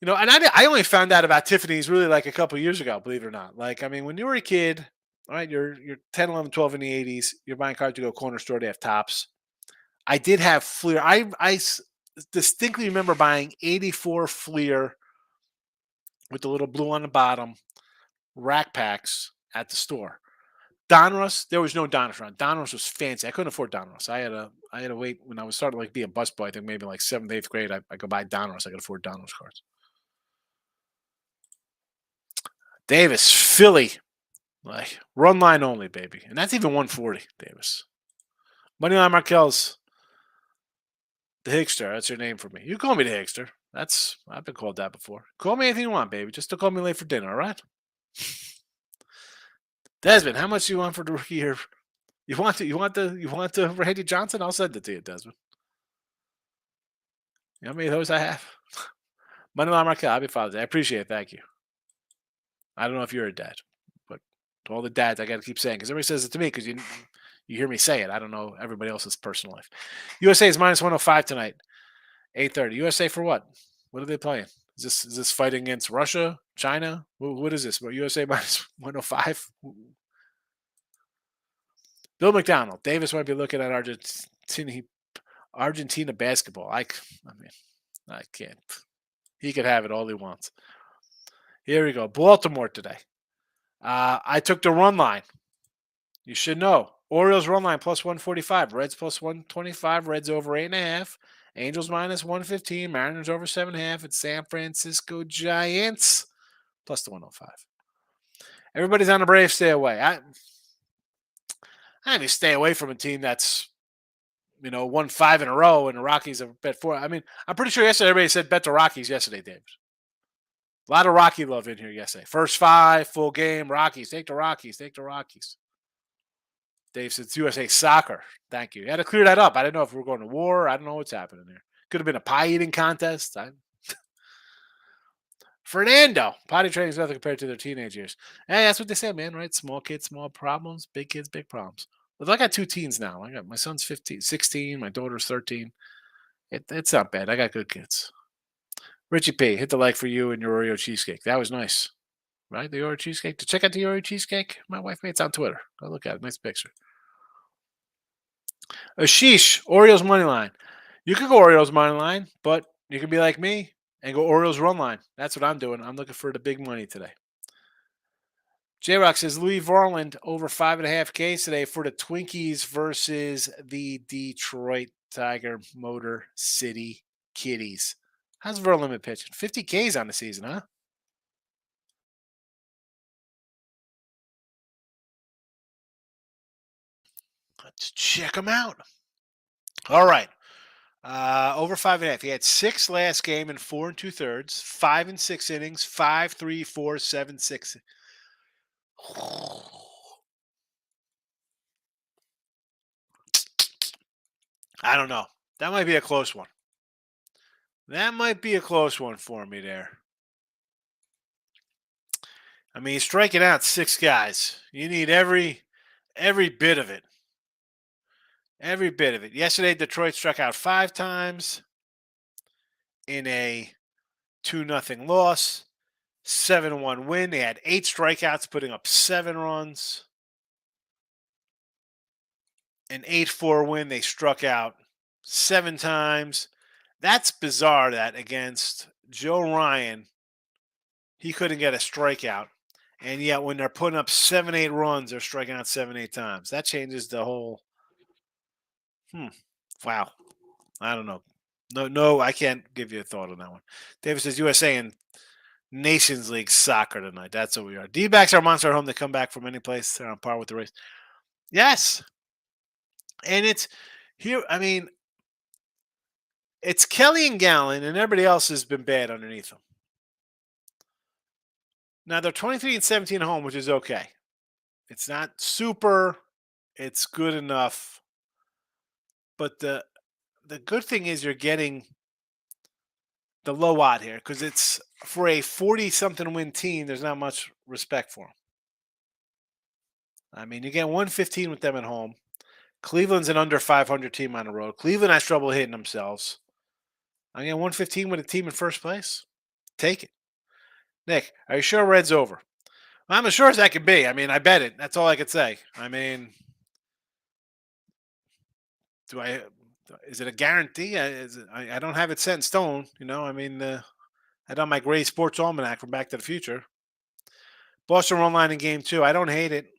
You know, and I only found out about Tiffany's really like a couple years ago, believe it or not. Like, I mean, when you were a kid, all right, you're 10, 11, 12 in the 80s, you're buying cards to go corner store, they have tops. I did have Fleer. Distinctly remember buying 84 Fleer with the little blue on the bottom, rack packs at the store. Donruss, there was no Donruss around. Donruss was fancy. I couldn't afford Donruss. I had to wait when I was starting to like be a busboy. I think maybe like 7th, 8th grade. I could buy Donruss. I could afford Donruss cards. Davis, Philly, like run line only, baby, and that's even 140. Davis, Moneyline Markel's the Higster. That's your name for me. You call me the Higster. I've been called that before. Call me anything you want, baby. Just don't call me late for dinner, all right? Desmond, how much do you want for the rookie year? You want the Randy Johnson? I'll send it to you, Desmond. You know how many of those I have? Moneyline Markel, happy Father's Day. I appreciate it. Thank you. I don't know if you're a dad, but to all the dads, I got to keep saying because everybody says it to me because you hear me say it. I don't know everybody else's personal life. USA is -105 tonight, 8:30. USA for what? What are they playing? Is this fighting against Russia, China? What is this? What, USA -105? Bill McDonald. Davis might be looking at Argentina basketball. I mean, I can't. He could have it all he wants. Here we go. Baltimore today. I took the run line. You should know. Orioles run line plus 145. Reds plus 125. Reds over 8.5. Angels minus 115. Mariners over 7.5. It's San Francisco Giants plus the 105. Everybody's on the Braves. Stay away. I mean, stay away from a team that's won 5 in a row, and the Rockies have bet 4. I mean, I'm pretty sure yesterday everybody said bet the Rockies yesterday, David. A lot of Rocky love in here yesterday. First 5, full game, Rockies. Take the Rockies. Take the Rockies. Dave said it's USA Soccer. Thank you. You had to clear that up. I didn't know if we were going to war. I don't know what's happening there. Could have been a pie eating contest. Fernando. Potty training is nothing compared to their teenage years. Hey, that's what they said, man, right? Small kids, small problems. Big kids, big problems. But I got 2 teens now. I got my son's 15, 16. My daughter's 13. It's not bad. I got good kids. Richie P, hit the like for you and your Oreo cheesecake. That was nice. Right? The Oreo cheesecake. To check out the Oreo cheesecake, my wife made it on Twitter. Go look at it. Nice picture. Ashish, Orioles money line. You could go Orioles money line, but you could be like me and go Orioles run line. That's what I'm doing. I'm looking for the big money today. J-Rock says Louis Varland over 5.5 Ks today for the Twinkies versus the Detroit Tiger Motor City Kitties. How's Verlander been pitching? 50 Ks on the season, huh? Let's check them out. All right. Over 5.5. He had 6 last game in 4 2/3, 5 and 6 innings, 5, 3, 4, 7, 6. I don't know. That might be a close one. That might be a close one for me there. I mean, he's striking out 6 guys. You need every bit of it. Every bit of it. Yesterday, Detroit struck out 5 times in a 2-0 loss, 7-1 win. They had 8 strikeouts, putting up 7 runs. An 8-4 win. They struck out 7 times. That's bizarre that against Joe Ryan, he couldn't get a strikeout. And yet when they're putting up 7-8 runs, they're striking out 7-8 times. That changes the whole. Wow. I don't know. No, I can't give you a thought on that one. David says USA and Nations League soccer tonight. That's what we are. D-backs are monster at home. They come back from any place. They're on par with the race. Yes. And it's here. I mean, it's Kelly and Gallen, and everybody else has been bad underneath them. Now they're 23 and 17 at home, which is okay. It's not super. It's good enough. But the good thing is you're getting the low odd here because it's for a 40-something win team. There's not much respect for them. I mean, you get 115 with them at home. Cleveland's an under 500 team on the road. Cleveland has trouble hitting themselves. I get 115 with a team in first place. Take it. Nick, are you sure Red's over? I'm as sure as I can be. I mean, I bet it. That's all I could say. I mean, is it a guarantee? I don't have it set in stone. I mean, I had on my gray sports almanac from Back to the Future. Boston run line in game 2. I don't hate it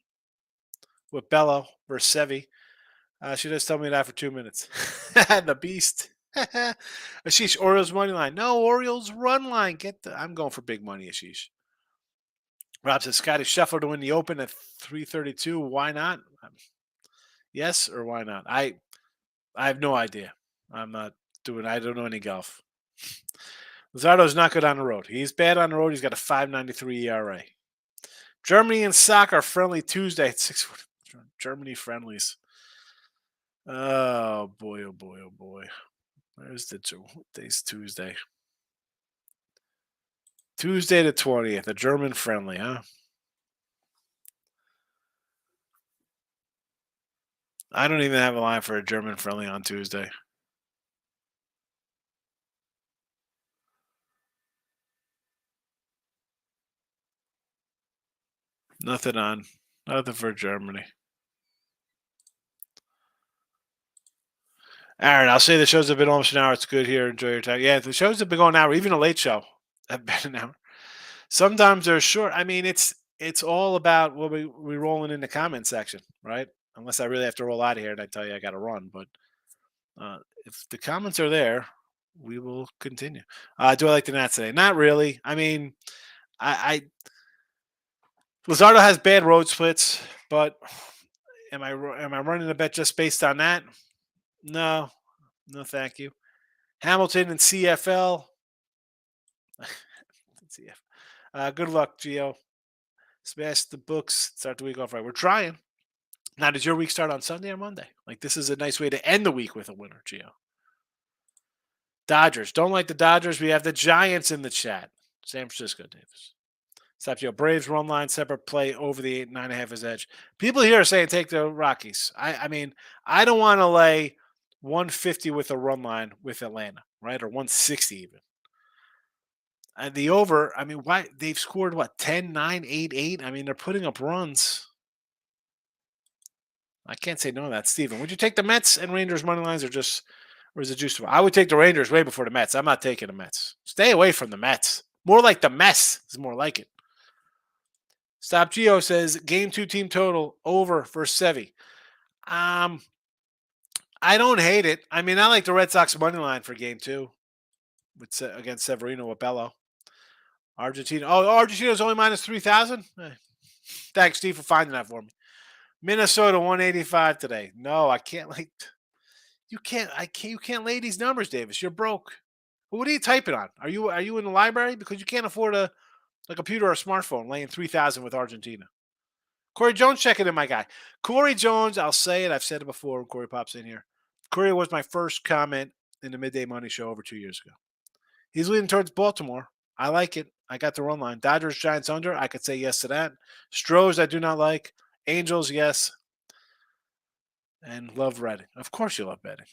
with Bello versus Sevi. She just told me that for 2 minutes. The beast. Ashish, Orioles money line. No, Orioles run line. I'm going for big money, Ashish. Rob says Scotty Scheffler to win the Open at 332. Why not? Yes or why not? I have no idea. I'm not doing. I don't know any golf. Luzardo's not good on the road. He's bad on the road. He's got a 5.93 ERA. Germany and soccer friendly Tuesday at 6. Germany friendlies. Oh boy! Oh boy! Oh boy! Where's the day's Tuesday? Tuesday the 20th. A German friendly, huh? I don't even have a line for a German friendly on Tuesday. Nothing for Germany. Aaron, I'll say the shows have been almost an hour. It's good here. Enjoy your time. Yeah, the shows have been going an hour. Even a late show have been an hour. Sometimes they're short. I mean, it's all about what we rolling in the comment section, right? Unless I really have to roll out of here and I tell you I got to run. But if the comments are there, we will continue. Do I like the Nats today? Not really. I mean, I Luzardo has bad road splits, but am I running a bet just based on that? No, thank you. Hamilton and CFL. Good luck, Gio. Smash the books. Start the week off right. We're trying. Now, does your week start on Sunday or Monday? Like, this is a nice way to end the week with a winner, Gio. Dodgers. Don't like the Dodgers. We have the Giants in the chat. San Francisco, Davis. Stop, Gio. Braves run line, separate play over the 8.5 is edge. People here are saying take the Rockies. I mean, I don't want to lay 150 with a run line with Atlanta, right? Or 160 even. And the over, I mean, why they've scored 10, 9, 8, 8? I mean, they're putting up runs. I can't say no to that. Steven, would you take the Mets and Rangers money lines or is it juice? I would take the Rangers way before the Mets. I'm not taking the Mets. Stay away from the Mets. More like the mess is more like it. Stop Geo says game 2 team total over for Sevi. I don't hate it. I mean, I like the Red Sox money line for game 2 against Severino with Bello. Argentina. Oh, Argentina's only minus 3,000. Thanks, Steve, for finding that for me. Minnesota 185 today. No, I can't like you can't I can't you can't lay these numbers, Davis. You're broke. What are you typing on? Are you in the library? Because you can't afford a computer or a smartphone laying 3,000 with Argentina. Corey Jones checking in, my guy. Corey Jones, I'll say it. I've said it before when Corey pops in here. Corey was my first comment in the Midday Money Show over 2 years ago. He's leading towards Baltimore. I like it. I got the run line. Dodgers, Giants under. I could say yes to that. Stros, I do not like. Angels, yes. And love Redding. Of course you love betting.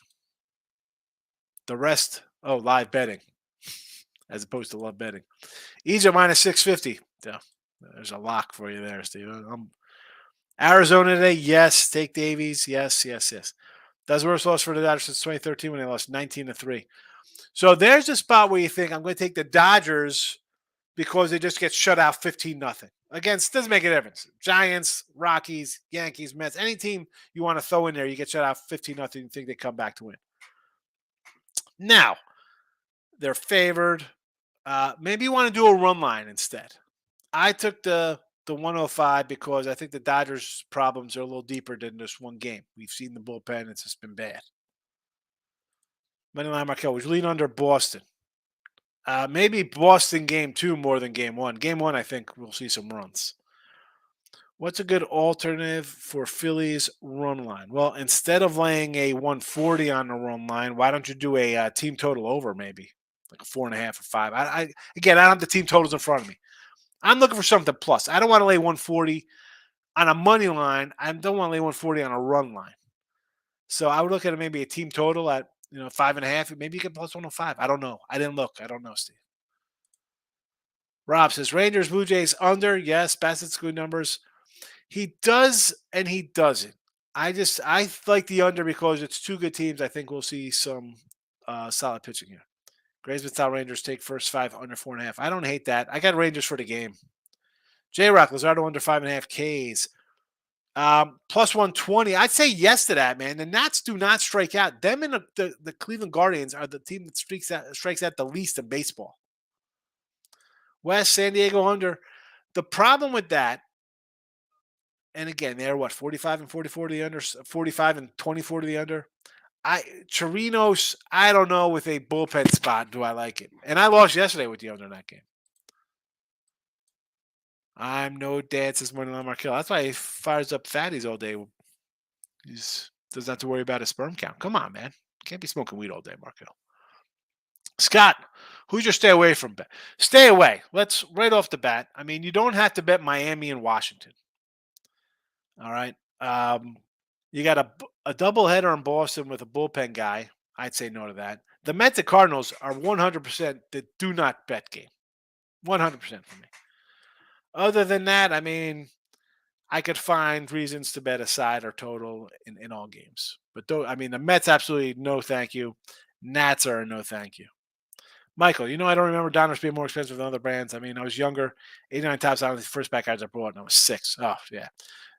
The rest, live betting as opposed to love betting. Egypt minus 650. Yeah, there's a lock for you there, Steve. Arizona today, yes. Take Davies, yes, yes, yes. That's the worst loss for the Dodgers since 2013 when they lost 19-3. So there's a spot where you think I'm going to take the Dodgers because they just get shut out 15-0. Against doesn't make a difference. Giants, Rockies, Yankees, Mets, any team you want to throw in there, you get shut out 15-0. You think they come back to win. Now they're favored. Maybe you want to do a run line instead. I took the 105 because I think the Dodgers' problems are a little deeper than just one game. We've seen the bullpen; it's just been bad. Moneyline Markel was lean under Boston. Maybe Boston game 2 more than game 1. Game 1, I think we'll see some runs. What's a good alternative for Phillies run line? Well, instead of laying a 140 on the run line, why don't you do a team total over maybe? Like a 4.5 or 5. Again, I don't have the team totals in front of me. I'm looking for something plus. I don't want to lay 140 on a money line. I don't want to lay 140 on a run line. So I would look at maybe a team total at 5.5. Maybe you get plus 105. I don't know. I didn't look. I don't know, Steve. Rob says Rangers, Blue Jays under. Yes, Bassett's good numbers. He does and he doesn't. I like the under because it's two good teams. I think we'll see some solid pitching here. Graysman style Rangers take first 5 under 4.5. I don't hate that. I got Rangers for the game. J Rock Luzardo under 5.5 Ks. Plus 120. I'd say yes to that, man. The Nats do not strike out. Them and the Cleveland Guardians are the team that strikes out the least in baseball. West San Diego under. The problem with that, and again, they're 45 and 44 to the under, 45 and 24 to the under. Chirinos, I don't know with a bullpen spot, do I like it? And I lost yesterday with the under in that game. I'm no dances money on Markel. That's why he fires up fatties all day. He doesn't have to worry about his sperm count. Come on, man. Can't be smoking weed all day, Markel. Scott, who's your stay away from bet? Stay away. Let's right off the bat. I mean, you don't have to bet Miami and Washington. All right. You got a doubleheader in Boston with a bullpen guy. I'd say no to that. The Mets and Cardinals are 100% the do not bet game. 100% for me. Other than that, I mean, I could find reasons to bet a side or total in all games. But the Mets absolutely no thank you. Nats are a no thank you. Michael, I don't remember Donruss being more expensive than other brands. I mean, I was younger. 89 tops out of the first back cards I bought, and I was 6. Oh, yeah.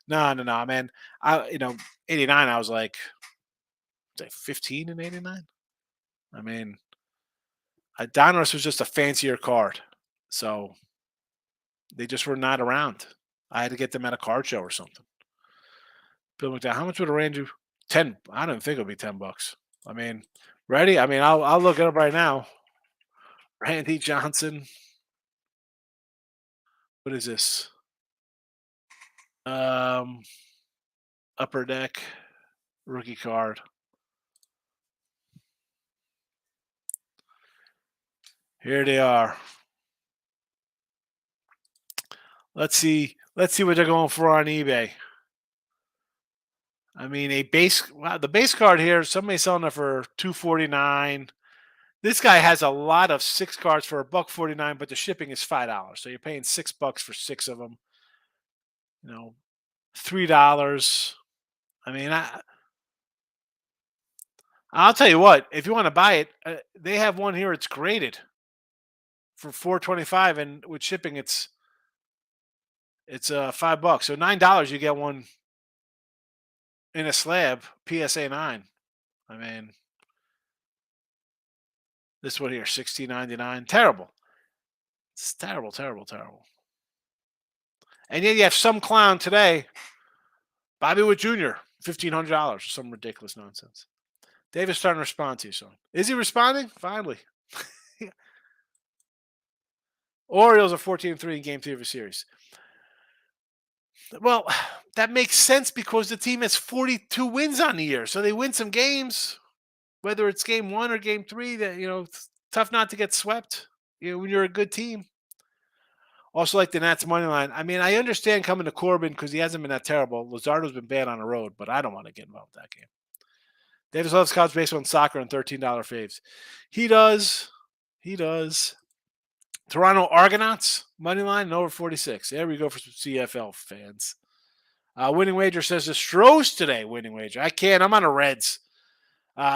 No, man. 89, I was like 15 in 89. I mean, Donruss was just a fancier card. So they just were not around. I had to get them at a card show or something. Bill McDowell, how much would a Ranger? 10. I don't think it'll be $10. I mean, ready? I mean, I'll look it up right now. Randy Johnson. What is this? Upper Deck rookie card. Here they are. Let's see what they're going for on eBay. I mean, the base card here, somebody's selling it for $249. This guy has a lot of 6 cards for $149, but the shipping is $5. So you're paying $6 for 6 of them. $3. I mean, I'll tell you what. If you want to buy it, they have one here. It's graded for $425, and with shipping, it's $5. So $9 you get one in a slab, PSA 9. I mean, this one here, $16.99. Terrible. It's terrible, terrible, terrible. And yet you have some clown today Bobby Witt Jr., $1,500 or some ridiculous nonsense. Davis starting to respond to you, son. Is he responding? Finally. Orioles are 14-3 in game 3 of a series. Well, that makes sense because the team has 42 wins on the year. So they win some games, whether it's game 1 or game 3, that it's tough not to get swept, when you're a good team. Also, like the Nats money line. I mean, I understand coming to Corbin because he hasn't been that terrible. Luzardo's been bad on the road, but I don't want to get involved with that game. Davis loves college baseball and soccer and $13 faves. He does. He does. Toronto Argonauts money line over 46. There we go for some CFL fans. Winning wager says the Stros today. Winning wager. I can't. I'm on the Reds.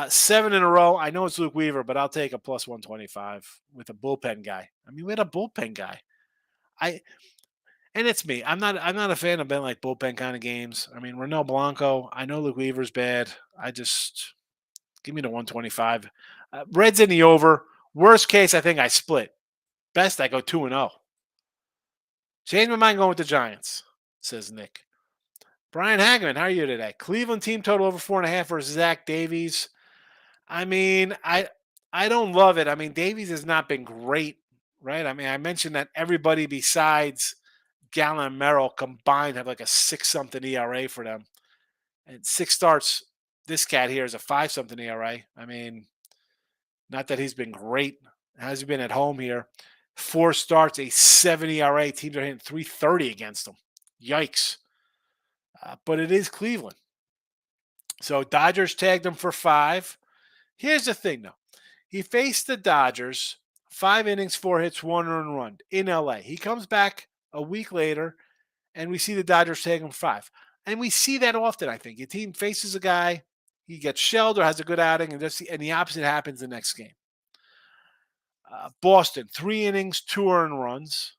7 in a row. I know it's Luke Weaver, but I'll take a plus 125 with a bullpen guy. I mean, we had a bullpen guy. And it's me. I'm not a fan of betting like bullpen kind of games. I mean, Ronel Blanco. I know Luke Weaver's bad. I just give me the 125. Reds in the over. Worst case, I think I split. Best, I go 2-0. Change my mind going with the Giants, says Nick. Brian Hagman, how are you today? Cleveland team total over 4.5 versus Zach Davies. I mean, I don't love it. I mean, Davies has not been great, right? I mean, I mentioned that everybody besides Gallen and Merrill combined have like a 6-something ERA for them. And 6 starts, this cat here is a 5-something ERA. I mean, not that he's been great. Has he been at home here? 4 starts, a 7 ERA. Teams are hitting 330 against him. Yikes. But it is Cleveland. So Dodgers tagged him for 5. Here's the thing, though. He faced the Dodgers, 5 innings, 4 hits, 1 earned run in LA. He comes back a week later, and we see the Dodgers tag him 5. And we see that often, I think. Your team faces a guy, he gets shelled or has a good outing, and the opposite happens the next game. Boston, 3 innings, 2 earned runs,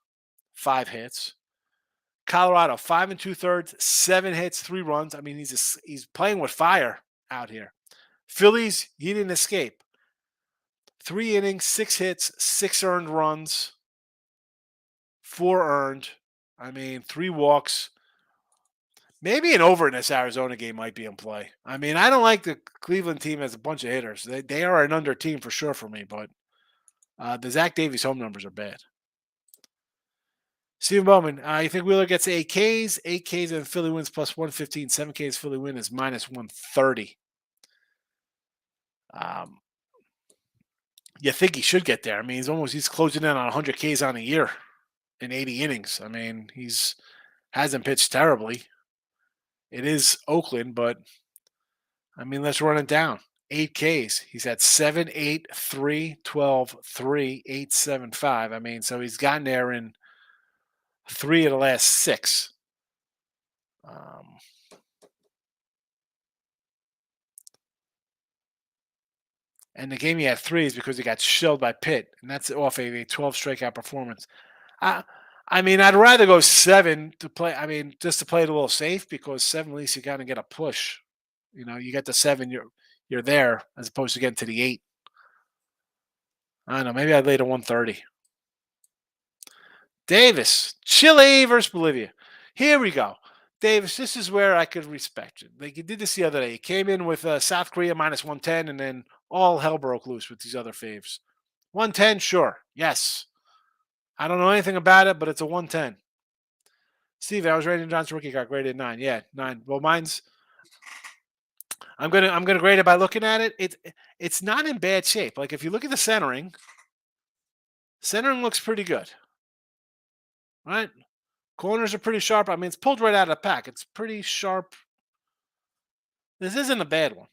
5 hits. Colorado, 5 2/3, 7 hits, 3 runs. I mean, he's playing with fire out here. Phillies, he didn't escape. 3 innings, 6 hits, 6 earned runs, 4 earned. I mean, 3 walks. Maybe an over in this Arizona game might be in play. I mean, I don't like the Cleveland team as a bunch of hitters. They are an under team for sure for me, but the Zach Davies home numbers are bad. Stephen Bowman, you think Wheeler gets 8 Ks? 8 Ks and Philly wins plus 115. 7 Ks Philly win is minus 130. You think he should get there. I mean, he's closing in on 100 Ks on a year in 80 innings. I mean, hasn't pitched terribly. It is Oakland, but I mean, let's run it down. 8 Ks. He's had 7, 8, 3, 12, 3, 8, 7, 5. I mean, so he's gotten there in 3 of the last 6. And the game he had 3 is because he got shelled by Pitt, and that's off a 12 strikeout performance. I mean, I'd rather go 7 to play. I mean, just to play it a little safe, because 7 at least you got to get a push. You get the 7, you're there, as opposed to getting to the 8. I don't know. Maybe I'd lay to 130. Davis, Chile versus Bolivia. Here we go. Davis, this is where I could respect you. Like you did this the other day. You came in with South Korea minus 110, and then all hell broke loose with these other faves. 110, sure. Yes. I don't know anything about it, but it's a 110. Steve, I was rating John's rookie card graded 9. Yeah, 9. Well, I'm gonna grade it by looking at it. It's not in bad shape. Like if you look at the centering looks pretty good. Right? Corners are pretty sharp. I mean, it's pulled right out of the pack. It's pretty sharp. This isn't a bad one.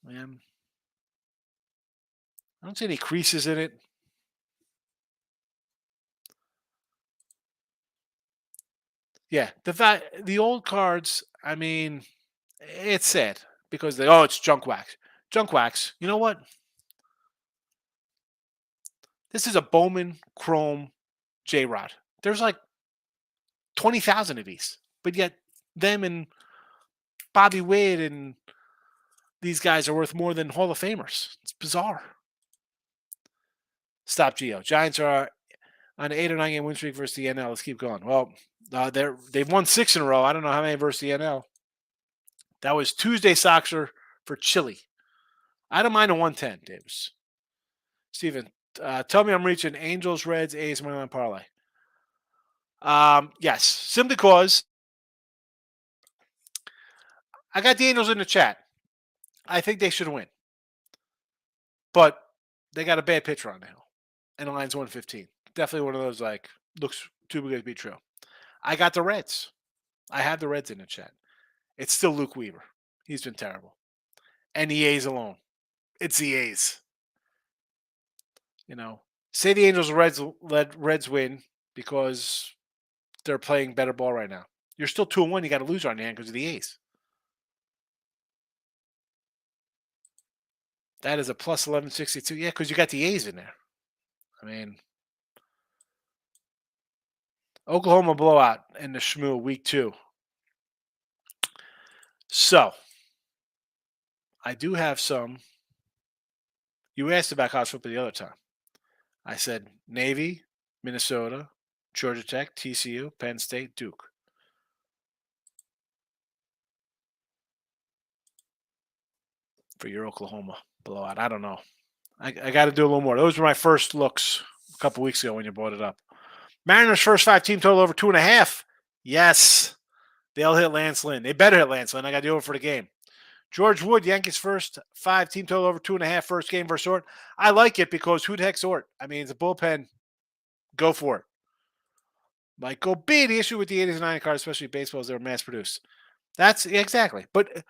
Man, I don't see any creases in it. Yeah, the old cards, I mean, it's sad because it's junk wax. Junk wax. You know what? This is a Bowman Chrome J-Rod. There's like 20,000 of these, but yet them and Bobby Witt and these guys are worth more than Hall of Famers. It's bizarre. Stop Geo. Giants are on an 8 or 9 game win streak versus the NL. Let's keep going. Well, they've won 6 in a row. I don't know how many versus the NL. That was Tuesday Soxer for Chile. I don't mind a 110, Davis. Steven, tell me I'm reaching Angels, Reds, A's, Moneyline Parlay. Yes, simply because I got the Angels in the chat. I think they should win. But they got a bad pitcher on the hill. And the line's 115. Definitely one of those, like, looks too good to be true. I got the Reds. I have the Reds in the chat. It's still Luke Weaver. He's been terrible. And the A's alone. It's the A's. Say the Angels Reds win because they're playing better ball right now. You're still 2-1. You got a loser on your hand because of the A's. That is a plus 1162. Yeah, because you got the A's in there. I mean, Oklahoma blowout in the Shmoo week 2. So, I do have some. You asked about college football the other time. I said Navy, Minnesota, Georgia Tech, TCU, Penn State, Duke. For your Oklahoma blowout. I don't know. I got to do a little more. Those were my first looks a couple weeks ago when you brought it up. Mariners' first 5 team total over 2.5. Yes. They'll hit Lance Lynn. They better hit Lance Lynn. I got the over for the game. George Wood, Yankees' first 5 team total over 2.5. First game versus Ort. I like it because who the heck's Ort? I mean, it's a bullpen. Go for it. Like, go be the issue with the 80s and 90 cards, especially baseball, is they're mass produced. That's exactly. But,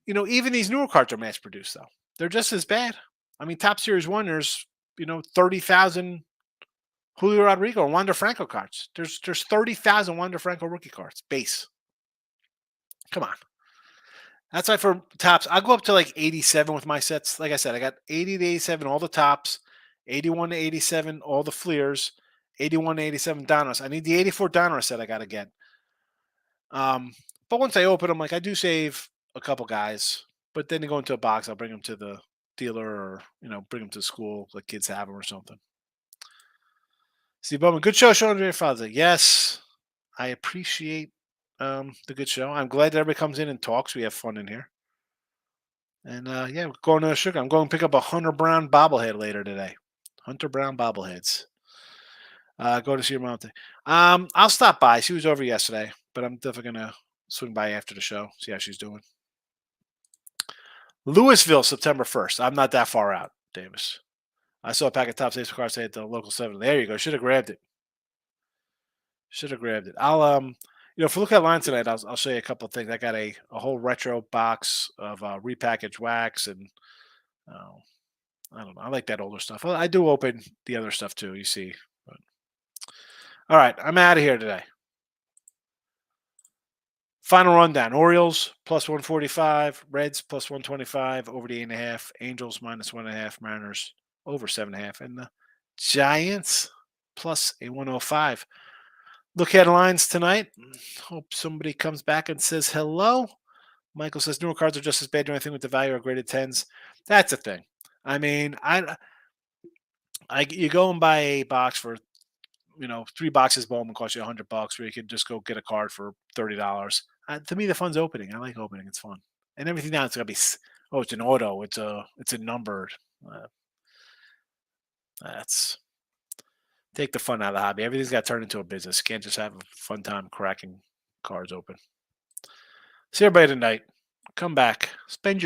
even these newer cards are mass produced, though. They're just as bad. I mean, top series one, there's 30,000 Julio Rodrigo and Wander Franco cards. There's 30,000 Wander Franco rookie cards base. Come on, that's why for tops I'll go up to like 87 with my sets. Like I said, I got 80 to 87 all the tops, 81 to 87 all the Fleers, 81 to 87 Donruss. I need the 84 Donruss set I got to get. But once I open them, like I do save a couple guys, but then they go into a box. I'll bring them to the dealer or, bring them to school, like kids have them or something. Steve Bowman, good show, showing your father. Yes, I appreciate the good show. I'm glad that everybody comes in and talks. We have fun in here. And, we're going to sugar. I'm going to pick up a Hunter Brown bobblehead later today. Hunter Brown bobbleheads. Go to see your mom today. I'll stop by. She was over yesterday, but I'm definitely going to swing by after the show, see how she's doing. Louisville, September 1st. I'm not that far out, Davis. I saw a pack of top saves cards today at the local 7. There you go. Should have grabbed it. I'll if we look at line tonight, I'll show you a couple of things. I got a whole retro box of repackaged wax, and I don't know. I like that older stuff. Well, I do open the other stuff too. You see. But. All right, I'm out of here today. Final rundown: Orioles plus 145, Reds plus 125, over the 8.5, Angels minus 1.5, Mariners over 7.5, and the Giants plus a 105. Look at lines tonight. Hope somebody comes back and says hello. Michael says newer cards are just as bad. Do anything with the value of graded 10s? That's a thing. I mean, you go and buy a box for 3 boxes Bowman cost you $100, where you can just go get a card for $30. To me, the fun's opening. I like opening. It's fun. And everything now, it's going to be, it's an auto. It's a numbered. That's take the fun out of the hobby. Everything's got to turn into a business. You can't just have a fun time cracking cards open. See everybody tonight. Come back. Spend your